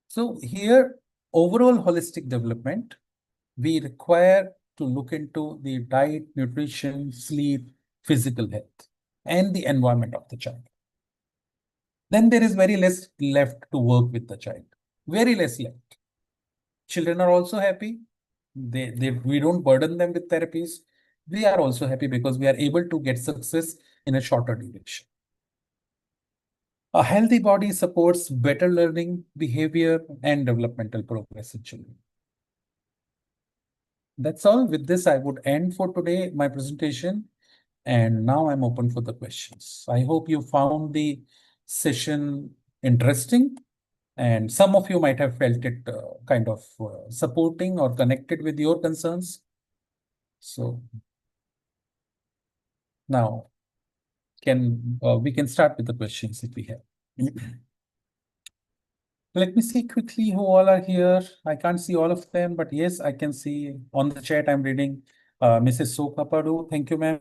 So here, overall holistic development, we require to look into the diet, nutrition, sleep, physical health, and the environment of the child. Then there is very less left to work with the child. Very less left. Children are also happy. We don't burden them with therapies. We are also happy because we are able to get success in a shorter duration. A healthy body supports better learning, behavior, and developmental progress in children. That's all. With this, I would end for today my presentation. And now I'm open for the questions. I hope you found the session interesting. And some of you might have felt it kind of supporting or connected with your concerns. So now we can start with the questions if we have. Let me see quickly who all are here. I can't see all of them, but yes, I can see on the chat. I'm reading Mrs. Sokapadu. Thank you, ma'am.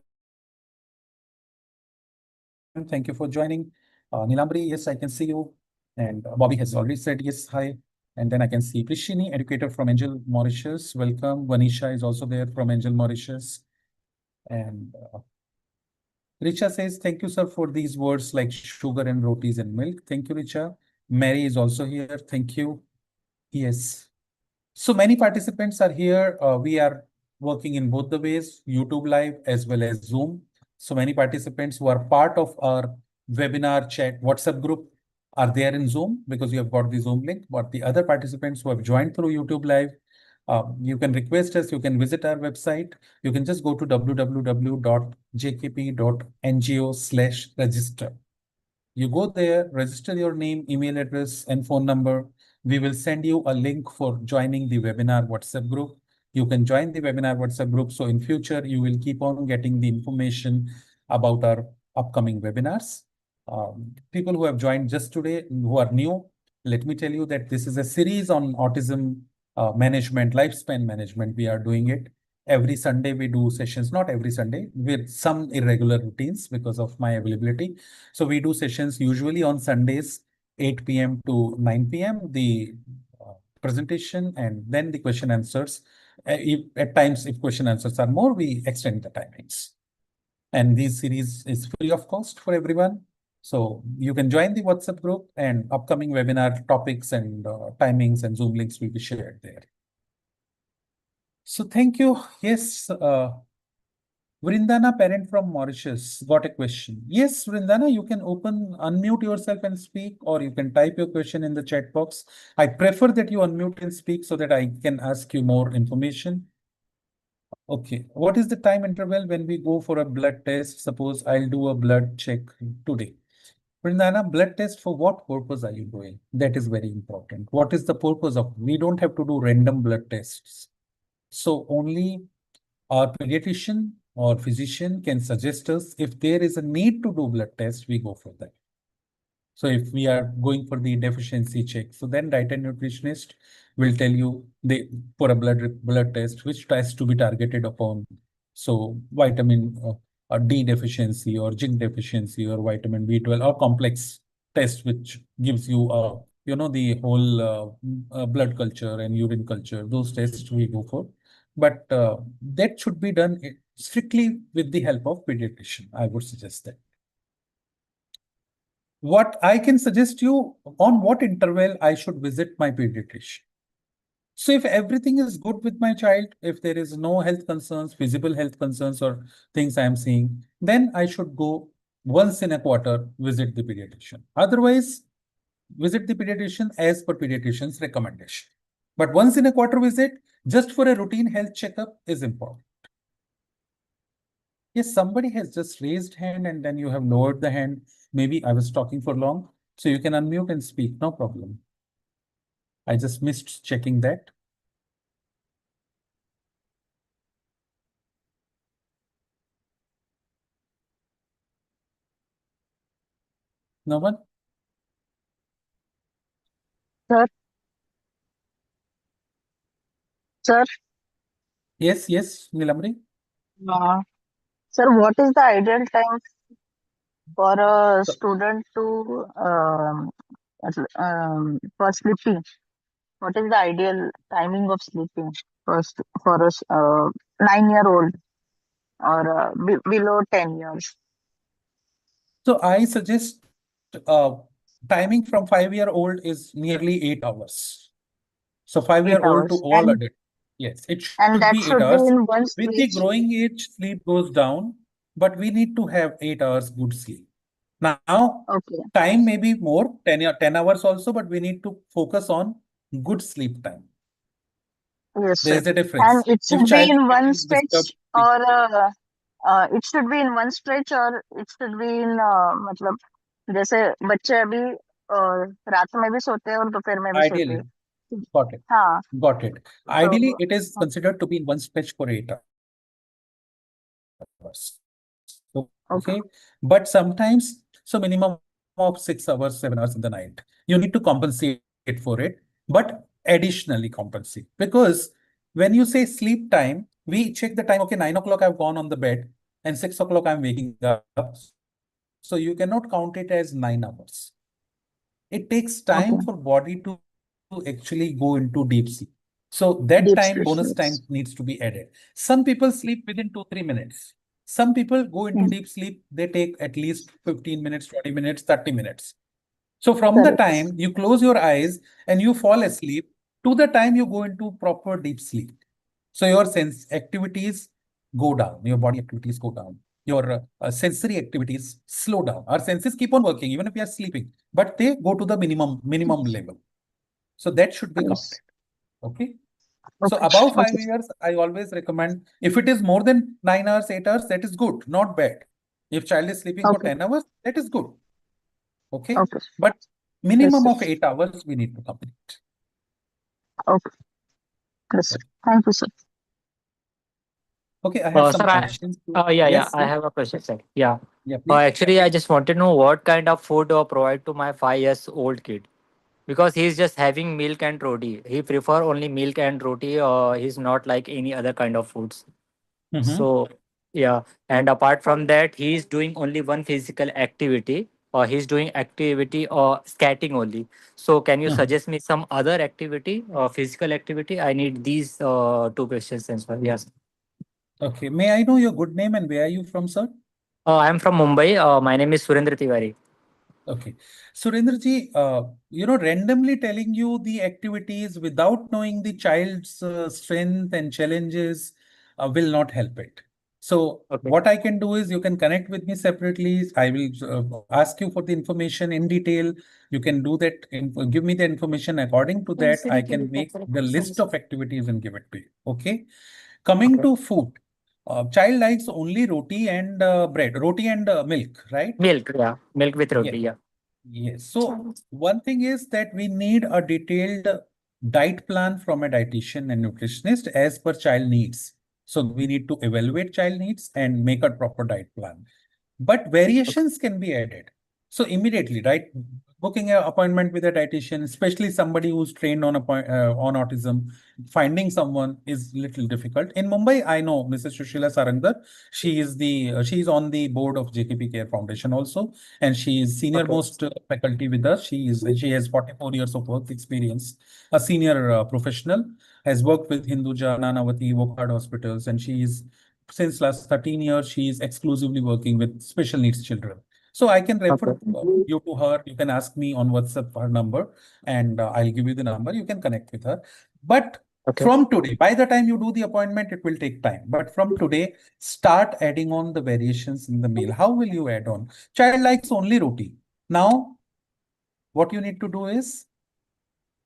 Thank you for joining. Nilambri, yes, I can see you. And Bobby has already said yes, hi. And then I can see Prishini, educator from Angel Mauritius. Welcome. Vanisha is also there from Angel Mauritius. And Richa says, thank you, sir, for these words like sugar and rotis and milk. Thank you, Richa. Mary is also here. Thank you. Yes. So many participants are here. We are working in both the ways, YouTube Live as well as Zoom. So many participants who are part of our webinar chat WhatsApp group are there in Zoom because you have got the Zoom link. But the other participants who have joined through YouTube Live, you can request us, you can visit our website. You can just go to www.jkp.ngo/register. You go there, register your name, email address, and phone number. We will send you a link for joining the webinar WhatsApp group. You can join the webinar WhatsApp group. So in future, you will keep on getting the information about our upcoming webinars. People who have joined just today, who are new, let me tell you that this is a series on autism management, lifespan management. We are doing it. Every Sunday we do sessions, not every Sunday, with some irregular routines because of my availability. So we do sessions usually on Sundays, 8 p.m. to 9 p.m. The presentation and then the question answers. At times, if question answers are more, we extend the timings. And this series is free of cost for everyone. So you can join the WhatsApp group and upcoming webinar topics and timings and Zoom links will be shared there. So thank you. Yes, Vrindana, parent from Mauritius, got a question. Yes, Vrindana, you can unmute yourself and speak, or you can type your question in the chat box. I prefer that you unmute and speak so that I can ask you more information. Okay, what is the time interval when we go for a blood test? Suppose I'll do a blood check today. Vrindana, blood test for what purpose are you doing? That is very important. What is the purpose of? We don't have to do random blood tests. So only our pediatrician or physician can suggest us if there is a need to do blood test, we go for that. So if we are going for the deficiency check, so then diet and nutritionist will tell you for a blood test, which test to be targeted upon. So vitamin D deficiency or zinc deficiency or vitamin B12 or complex test, which gives you the whole blood culture and urine culture. Those tests we go for. But that should be done strictly with the help of pediatrician. I would suggest that. What I can suggest you on what interval I should visit my pediatrician. So if everything is good with my child, if there is no health concerns, visible health concerns or things I am seeing, then I should go once in a quarter, visit the pediatrician. Otherwise, visit the pediatrician as per pediatrician's recommendation. But once in a quarter visit, just for a routine health checkup is important. Yes, somebody has just raised hand and then you have lowered the hand. Maybe I was talking for long. So you can unmute and speak, no problem. I just missed checking that. No one? Sir, sir, Yes, yes, Nilamri. uh, sir, what is the ideal time for a So, student to for sleeping? What is the ideal timing of sleeping for a 9-year-old or below 10 years? so I suggest uh, timing from 5-year-old is nearly 8 hours. So 8 5-year-old to hours, all adult. Yes, it should and be that 8 should be hours. in one With the stretch. growing age, sleep goes down, but we need to have 8 hours good sleep. Now, Okay, time may be more, 10 hours also, but we need to focus on good sleep time. yes, There sir. is a And difference. it If should be child in sleep one is disturbed, stretch, or it should be in one stretch, or it should be in मतलब जैसे बच्चे अभी रात में भी सोते हैं और दोपहर में भी सोते ideally, हैं. got it. हाँ, Got it. Ideally, तो it is considered to be in one stretch for 8 hours. Okay, Okay. But sometimes, so minimum of 6 hours, 7 hours in the night. You need to compensate for it, but additionally compensate. Because when you say sleep time, we check the time, okay, 9 o'clock I've gone on the bed and 6 o'clock I'm waking up. So you cannot count it as 9 hours. It takes okay, time for body to actually go into deep sleep. So that deep time, sleep, bonus yes. time needs to be added. Some people sleep within 2, 3 minutes. Some people go into deep sleep, they take at least 15 minutes, 20 minutes, 30 minutes. So from the correct, time you close your eyes and you fall asleep to the time you go into proper deep sleep. So your sense activities go down, your body activities go down, your sensory activities slow down. Our senses keep on working even if we are sleeping, but they go to the minimum level. So that should be yes, counted. Okay. So okay, above okay, 5 years, I always recommend if it is more than 9 hours, 8 hours, that is good, not bad. If child is sleeping for okay, 10 hours, that is good. Okay. Okay, But yes minimum sir, of 8 hours we need to complete. Okay, yes sir, thank you sir. Okay, I have some Sir, questions. yeah, Yes, I yes. have a question, sir. Yeah. Yeah, please. Actually, I just want to know what kind of food provide to my 5 years old kid because he's just having milk and roti. He prefer only milk and roti. He's not like any other kind of foods. Mm-hmm. So yeah, and apart from that, he's doing only one physical activity. Or he's doing activity or skating only. So can you Mhm. suggest me some other activity or physical activity? I need these two questions answered. Yes. Okay, may I know your good name and where are you from, sir? I'm from Mumbai. My name is Surendra Tiwari. Okay. Surendraji, randomly telling you the activities without knowing the child's strength and challenges will not help it. So Okay. what I can do is you can connect with me separately. I will ask you for the information in detail. You can do that, give me the information. According to that, I can make the list of activities and give it to you. Okay. Coming Okay. to food, child likes only roti and bread, roti and milk, right? Milk, yeah. Milk with Yes. roti, yeah. Yes. So one thing is that we need a detailed diet plan from a dietitian and nutritionist as per child needs. So we need to evaluate child needs and make a proper diet plan. But Okay. variations can be added. So immediately, right? Booking an appointment with a dietitian, especially somebody who's trained on autism, finding someone is little difficult. In Mumbai, I know Mrs. Shushila Sarandar. She's on the board of JKP Care Foundation also, and she is senior Okay. most faculty with us. She has 44 years of work experience. A senior professional has worked with Hinduja, Nanavati, Wokhad hospitals, and she is since last 13 years, she is exclusively working with special needs children. So I can refer Okay. you to her. You can ask me on WhatsApp her number, and I'll give you the number. You can connect with her. But Okay. from today, by the time you do the appointment, it will take time. But from today, start adding on the variations in the meal. How will you add on? Child likes only roti. Now, what you need to do is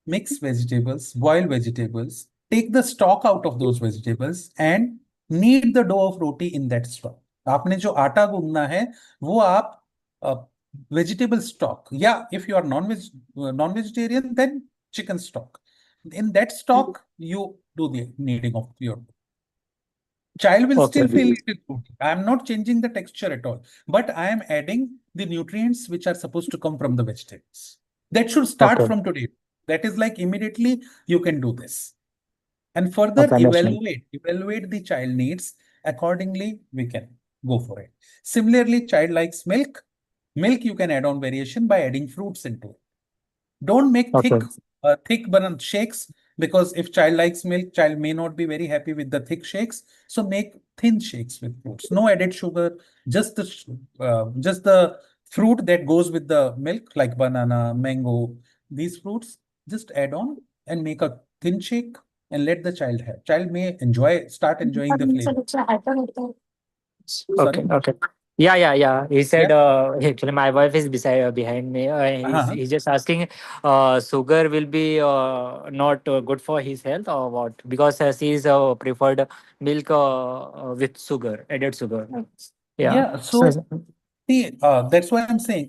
mix vegetables, boil vegetables, take the stock out of those vegetables and knead the dough of roti in that stock. आपने जो आटा गूंदना है वो आप vegetable stock. Yeah, if you are non-vegetarian, then chicken stock. In that stock, you do the kneading of your child will Okay. still feel it is good. I am not changing the texture at all, but I am adding the nutrients which are supposed to come from the vegetables. That should start Okay. from today. That is like immediately you can do this. And further Okay. Understand. evaluate the child needs. Accordingly, we can go for it. Similarly, child likes milk. Milk you can add on variation by adding fruits into it. Don't make Okay. thick banana shakes, because if child likes milk, child may not be very happy with the thick shakes. So make thin shakes with fruits. No added sugar, just the fruit that goes with the milk, like banana, mango, these fruits. Just add on and make a thin shake and let the child have. Child may start enjoying the flavor. Okay. Sorry. Okay. Yeah, yeah, yeah. He said, Yeah. actually, my wife is behind me. Uh-huh. He's just asking, sugar will be not good for his health or what? Because she's preferred milk with sugar, added sugar. Yeah. Yeah. So see, that's why I'm saying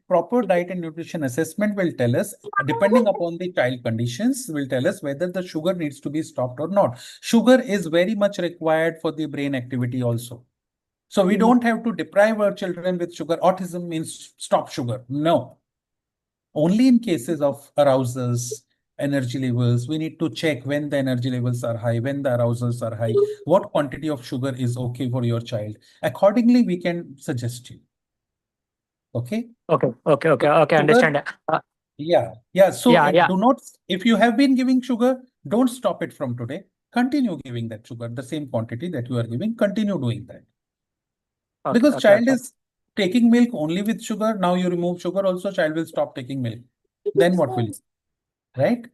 proper diet and nutrition assessment will tell us, depending upon the child conditions, will tell us whether the sugar needs to be stopped or not. Sugar is very much required for the brain activity also. So we don't have to deprive our children with sugar. Autism means stop sugar. No. Only in cases of arousals, energy levels, we need to check when the energy levels are high, when the arousals are high, what quantity of sugar is okay for your child. Accordingly, we can suggest you. Okay. Okay. Okay. Okay. So Okay. sugar, Understand. yeah. So Yeah. Yeah. do not, if you have been giving sugar, don't stop it from today. Continue giving that sugar, the same quantity that you are giving, continue doing that. Okay. Because Okay. child Okay. is taking milk only with sugar. Now you remove sugar also, child will stop taking milk. Then what will you, right?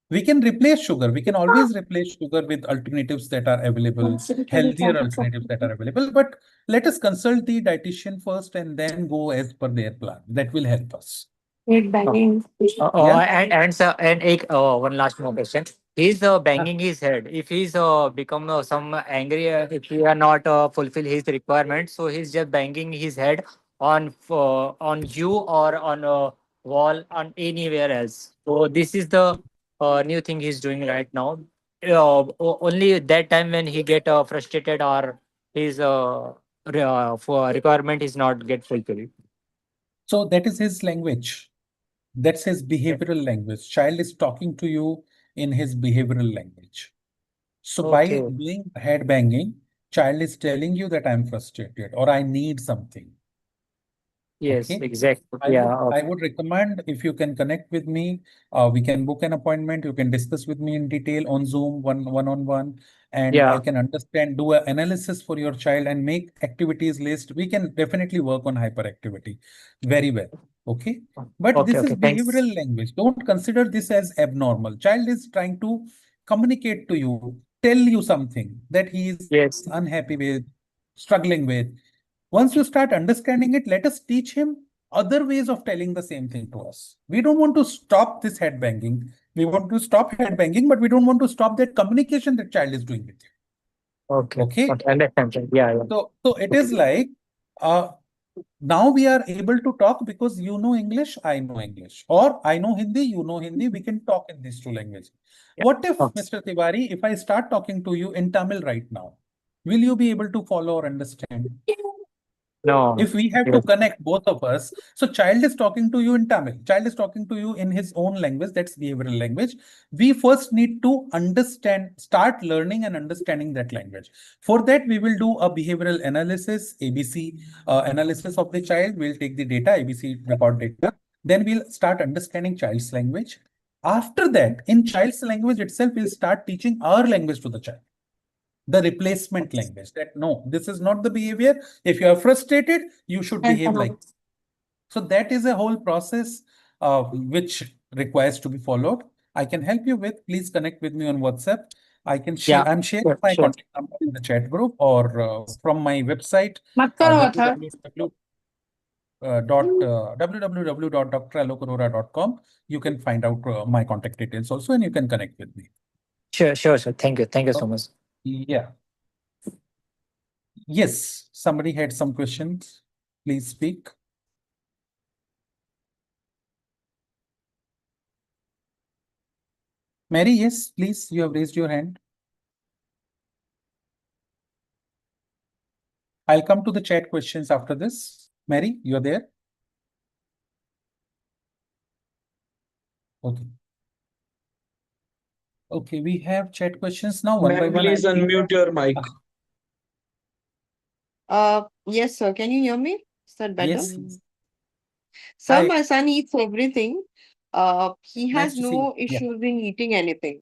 We can replace sugar. We can always replace sugar with alternatives that are available, healthier alternatives that are available. But let us consult the dietitian first and then go as per their plan. That will help us. Yeah. And sir, one last more question. He's banging his head. If he's become some angry, if he are not fulfill his requirement, so he's just banging his head on you or on a wall on anywhere else. So this is the new thing he's doing right now. Only that time when he get frustrated or his for requirement is not get fulfilled. So that is his language. That's his behavioral language. Child is talking to you in his behavioral language. So by Okay. doing head banging, child is telling you that I'm frustrated or I need something. Yes, Okay. exactly. I would Yeah. I Okay. would recommend, if you can connect with me, we can book an appointment. You can discuss with me in detail on Zoom, one on one, and I Yeah. can understand, do an analysis for your child and make activities list. We can definitely work on hyperactivity very well. Okay. But Okay. this is Okay. Thanks. behavioral language. Don't consider this as abnormal. Child is trying to communicate to you, tell you something that he is Yes. unhappy with, struggling with. Once you start understanding it, let us teach him other ways of telling the same thing to us. We don't want to stop this head banging. We want to stop head banging, but we don't want to stop that communication that child is doing with you. Okay. Okay. Okay. Understand. Sir. Yeah. Yeah. So it is like, uh, now we are able to talk because you know English, I know English, or I know Hindi, you know Hindi. We can talk in these two languages. Yeah. What if, Okay. Mr. Tiwari, if I start talking to you in Tamil right now, will you be able to follow or understand? No. If we have to Yes. connect both of us, so child is talking to you in Tamil, child is talking to you in his own language, that's behavioral language. We first need to understand, start learning and understanding that language. For that, we will do a behavioral analysis, ABC analysis of the child. We'll take the data, ABC record data. Then we'll start understanding child's language. After that, in child's language itself, we'll start teaching our language to the child, the replacement language, that no, this is not the behavior. If you are frustrated, you should behave like this. So that is a whole process which requires to be followed. I can help you with, please connect with me on WhatsApp. I can share, Yeah. I'm sharing Sure. my Sure. contact number in the chat group, or from my website, मत करो था www.dralokarora.com. You can find out my contact details also, and you can connect with me. Sure. Sure. Sure. Thank you. Thank you so Oh, much. yeah. Yes, somebody had some questions. Please speak. Mary, yes, please, you have raised your hand. I'll come to the chat questions after this. Mary, you're there? Okay. Okay, we have chat questions now. One by Ma'am, one, please I'll take unmute your mic. Yes, sir. Can you hear me? Is that better? Yes. Sir, Hi. my son eats everything. He Nice has to see you. no Yeah. issues in eating anything.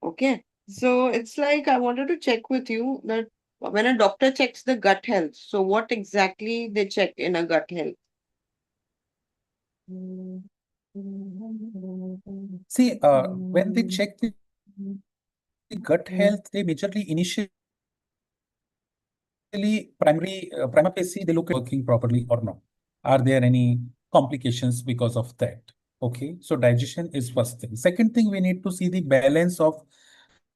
Okay. So it's like I wanted to check with you that when a doctor checks the gut health, so what exactly they check in a gut health? See, when they check the gut health, they majorly initially prima facie, they look at working properly or not. Are there any complications because of that? Okay, so digestion is first thing. Second thing, we need to see the balance of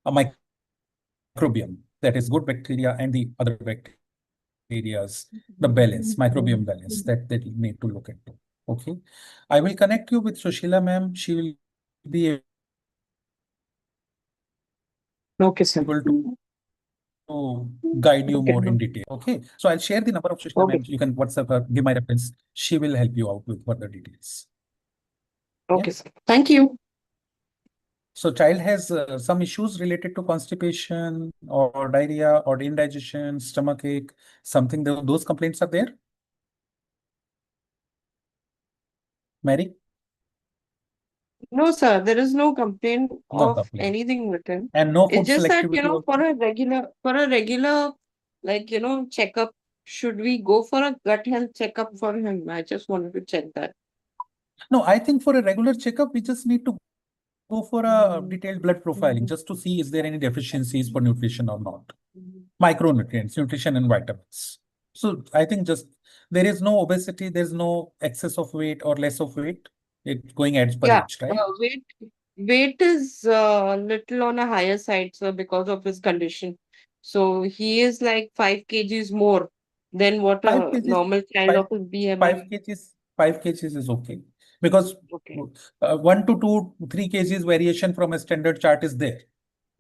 a microbiome, that is good bacteria and the other bacterias, the balance, microbiome balance that they need to look into. Okay, I will connect you with Sushila ma'am. She will be Okay, sir. able to guide you Okay. more in detail. Okay, so I'll share the number of Sushila Okay. ma'am. You can WhatsApp her, give my reference. She will help you out with further details. Okay, sir. Thank you. So child has some issues related to constipation or diarrhea or indigestion, stomach ache, something, those complaints are there? Mary? No, sir, there is no complaint No of complaint. anything written. And no food It's just that, selectivity also? for a regular, checkup, should we go for a gut health checkup for him? I just wanted to check that. No, I think for a regular checkup, we just need to go for a detailed blood profiling just to see is there any deficiencies for nutrition or not. Micronutrients, nutrition and vitamins. So I think just there is no obesity, there's no excess of weight or less of weight. It's going as per Yeah, age, right? weight is little on a higher side, sir, because of his condition. So he is like 5 kgs more than what 5 a kgs, normal child 5, of his 5 BMI. kgs, 5 kgs is okay. Because Okay. 1 to 2, 3 kgs variation from a standard chart is there,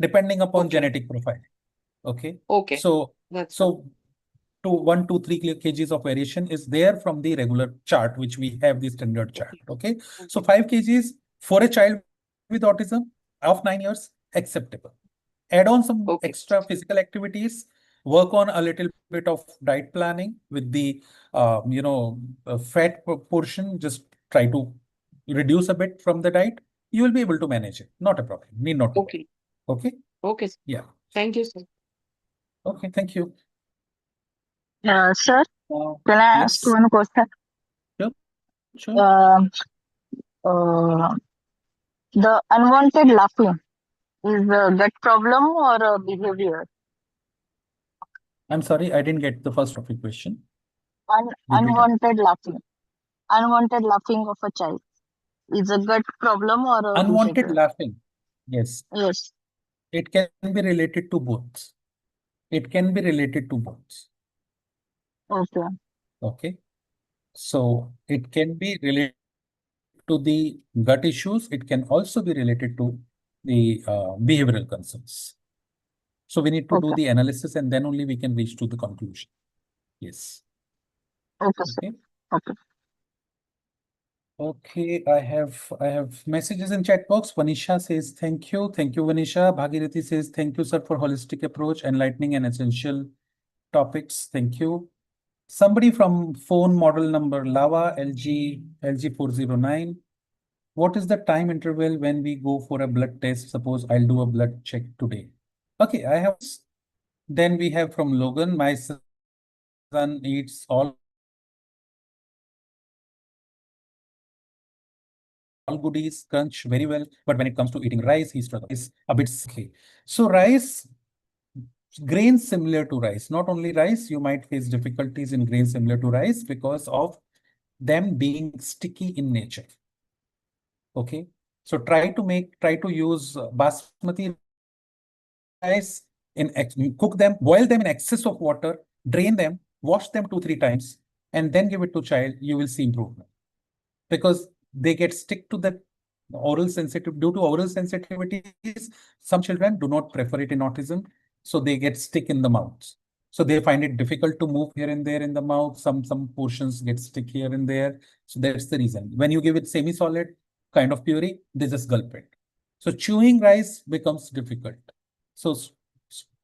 depending upon Okay. genetic profile. Okay. Okay. So, That's fine. so to 1 to 3 kgs of variation is there from the regular chart, which we have the standard chart. Okay. So Okay. 5 kgs for a child with autism of 9 years, acceptable. Add on some Okay. extra physical activities, work on a little bit of diet planning with the, fat portion, just try to reduce a bit from the diet. You will be able to manage it. Not a problem. Need not to worry. Okay. Okay. Okay, sir. Yeah. Thank you, sir. Okay. Thank you. Sir, Uh, can I ask yes. one question? Sure. Sure. Um, the unwanted laughing is a gut problem or a behavior? I'm sorry, I didn't get the first of your question. Repeat it. Unwanted laughing of a child is a gut problem or a Unwanted behavior? laughing. Yes. Yes. It can be related to both. It can be related to both. Okay. Okay. So it can be related to the gut issues. It can also be related to the behavioral concerns. So we need to do Okay. the analysis and then only we can reach to the conclusion. Yes. Okay, sir. Okay. Okay. Okay, I have messages in chat box. Vanisha says thank you. Thank you, Vanisha. Bhagirathi says thank you, sir, for holistic approach, enlightening and essential topics. Thank you. Somebody from phone model number Lava LG 409. What is the time interval when we go for a blood test? Suppose I'll do a blood check today. Okay, I have. Then we have from Logan. My son eats all goodies, crunch very well, but when it comes to eating rice, he struggles. Is a bit okay. So rice, grains similar to rice, not only rice, you might face difficulties in grains similar to rice because of them being sticky in nature. Okay, so try to use basmati rice cook them, boil them in excess of water, drain them, wash them 2-3 times, and then give it to child. You will see improvement because they get stick to the due to oral sensitivities, some children do not prefer it in autism, so they get stick in the mouth. So they find it difficult to move here and there in the mouth. Some portions get stick here and there. So that's the reason. When you give it semi-solid kind of puree, they just gulp it. So chewing rice becomes difficult. So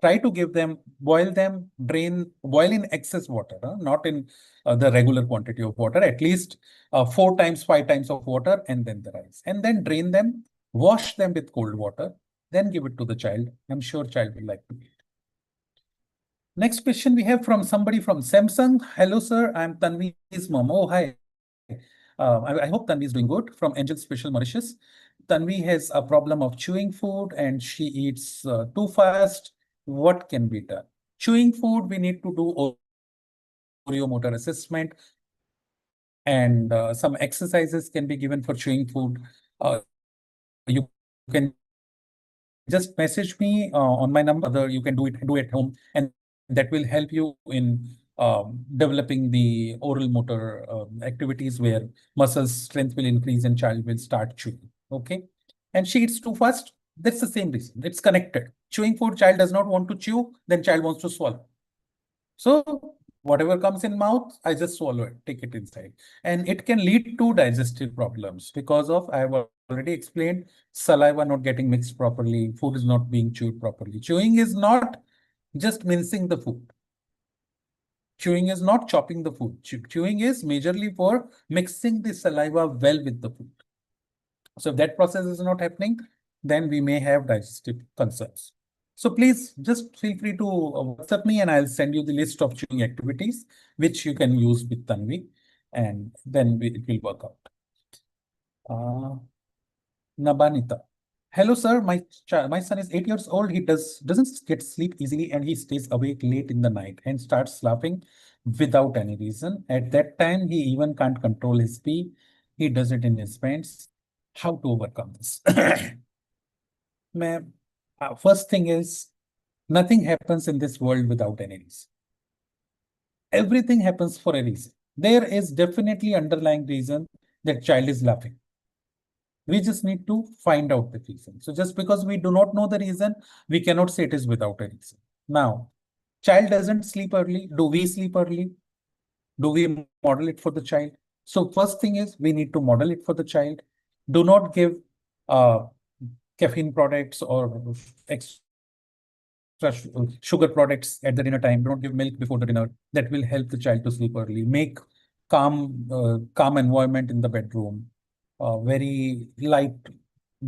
try to give them, boil them, boil in excess water, not in the regular quantity of water, at least 4 times, 5 times of water, and then the rice. And then drain them, wash them with cold water, then give it to the child. I'm sure child will like to eat. Next question we have from somebody from Samsung. Hello, sir. I'm Tanvi's mom. Oh, hi. I hope Tanvi is doing good. From Angel Special Mauritius. Tanvi has a problem of chewing food and she eats too fast. What can be done? Chewing food, we need to do motor assessment, and some exercises can be given for chewing food. You can just message me on my number. You can do at home, and that will help you in developing the oral motor activities where muscle strength will increase and child will start chewing. Okay. And she eats too fast. That's the same reason. It's connected. Chewing food, child does not want to chew, then child wants to swallow. So whatever comes in mouth, I just swallow it, take it inside. And it can lead to digestive problems because of, I have already explained, saliva not getting mixed properly, food is not being chewed properly. Chewing is not just mincing the food. Chewing is not chopping the food. Chewing is majorly for mixing the saliva well with the food. So if that process is not happening, then we may have digestive concerns. So please just feel free to WhatsApp me and I'll send you the list of chewing activities, which you can use with Tanvi, and then it will work out. Nabanita. Hello, sir. My son is 8 years old. He doesn't get sleep easily and he stays awake late in the night and starts laughing without any reason. At that time, he even can't control his pee. He does it in his pants. How to overcome this? Ma'am, first thing is, nothing happens in this world without any reason. Everything happens for a reason. There is definitely underlying reason that child is laughing. We just need to find out the reason. So just because we do not know the reason, we cannot say it is without a reason. Now, child doesn't sleep early. Do we sleep early? Do we model it for the child? So first thing is we need to model it for the child. Do not give caffeine products or extra sugar products at the dinner time. Don't give milk before the dinner. That will help the child to sleep early. Make calm environment in the bedroom. Very light,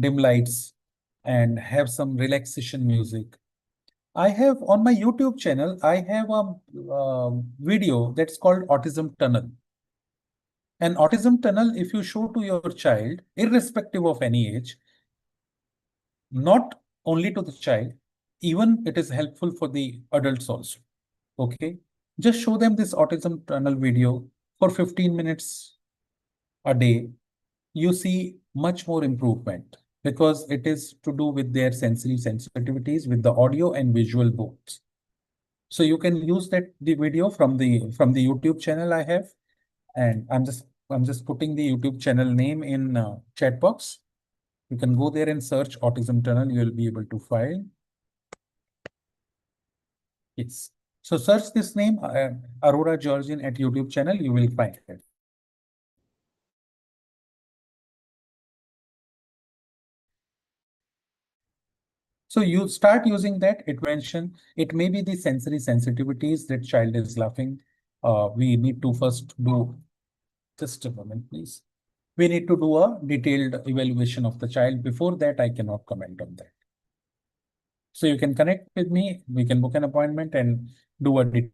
dim lights, and have some relaxation music. I have on my YouTube channel, I have a video that's called Autism Tunnel. An autism tunnel, if you show to your child, irrespective of any age, not only to the child, even it is helpful for the adults also. Okay. Just show them this autism tunnel video for 15 minutes a day. You see much more improvement because it is to do with their sensory sensitivities with the audio and visual both. So you can use the video from the YouTube channel I have, and I'm just putting the YouTube channel name in chat box. You can go there and search Autism Tunnel. You will be able to find. Yes. So search this name, Arora Georgian at YouTube channel. You will find it. So you start using that intervention. It may be the sensory sensitivities that child is laughing. We need to first do, just a moment, please. We need to do a detailed evaluation of the child. Before that, I cannot comment on that. So you can connect with me. We can book an appointment and do a detailed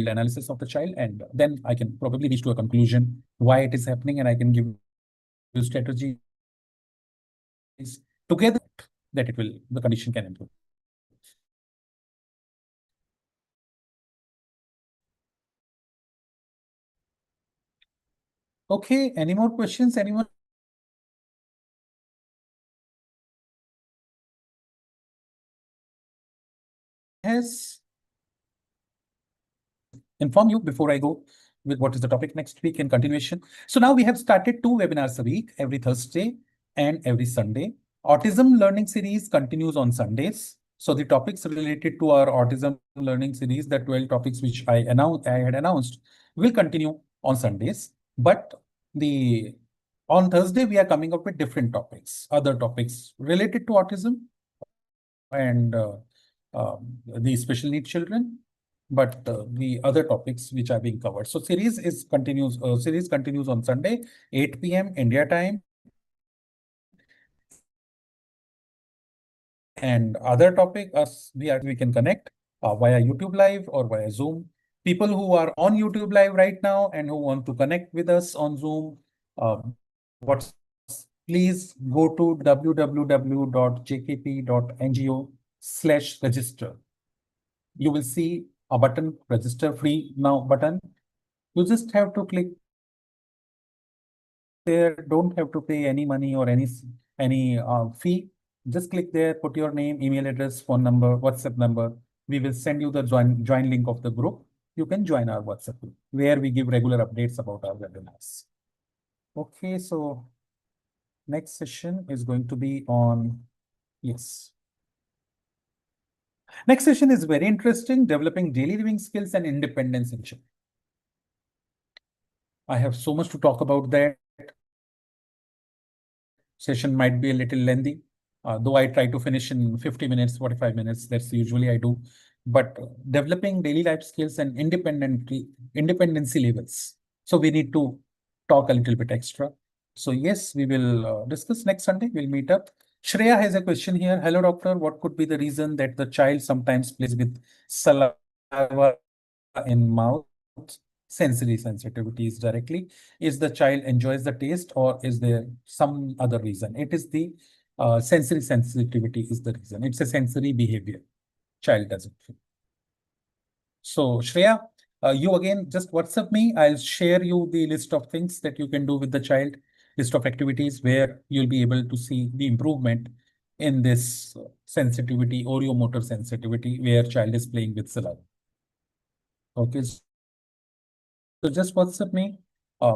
analysis of the child. And then I can probably reach to a conclusion why it is happening. And I can give you strategies together that the condition can improve. Okay, any more questions? Anyone has inform you before I go with what is the topic next week in continuation. So now we have started 2 webinars a week every Thursday. and every Sunday. Autism learning series continues on Sundays. So the topics related to our autism learning series, the 12 topics which I had announced, will continue on Sundays. But on Thursday, we are coming up with different topics, other topics related to autism and the special needs children, but the other topics which are being covered. So series continues on Sunday, 8 p.m. India time. And other topic, we can connect via YouTube Live or via Zoom. People who are on YouTube Live right now and who want to connect with us on Zoom, please go to www.jkp.ngo/register. You will see a button, register free now button. You just have to click there, don't have to pay any money or any fee. Just click there, put your name, email address, phone number, WhatsApp number. We will send you the join link of the group. You can join our WhatsApp group where we give regular updates about our webinars. Okay, so next session is going to be on, yes. Next session is very interesting, developing daily living skills and independence in children. I have so much to talk about that. Session might be a little lengthy, though I try to finish in 50 minutes, 45 minutes. That's usually I do. But developing daily life skills and independency levels. So we need to talk a little bit extra. So yes, we will discuss next Sunday. We'll meet up. Shreya has a question here. Hello, doctor. What could be the reason that the child sometimes plays with saliva in mouth? Sensory sensitivities directly. Is the child enjoys the taste or is there some other reason? It is the sensory sensitivity is the reason. It's a sensory behavior. Child doesn't feel. So Shreya, you again just WhatsApp me. I'll share you the list of things that you can do with the child, list of activities where you'll be able to see the improvement in this sensitivity, oriomotor sensitivity, where child is playing with saliva. Okay. So just WhatsApp me.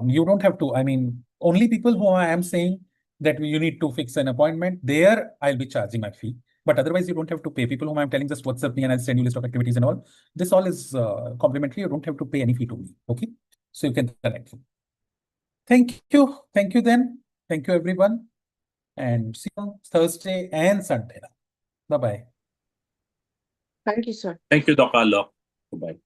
You don't have to, I mean, only people who I am saying that you need to fix an appointment, there I'll be charging my fee. But otherwise, you don't have to pay. People whom I'm telling just WhatsApp me and I'll send you list of activities and all. This all is complimentary. You don't have to pay any fee to me. Okay. So you can connect. Thank you. Thank you then. Thank you, everyone. And see you on Thursday and Sunday. Bye-bye. Thank you, sir. Thank you, Dr. Alok. Goodbye.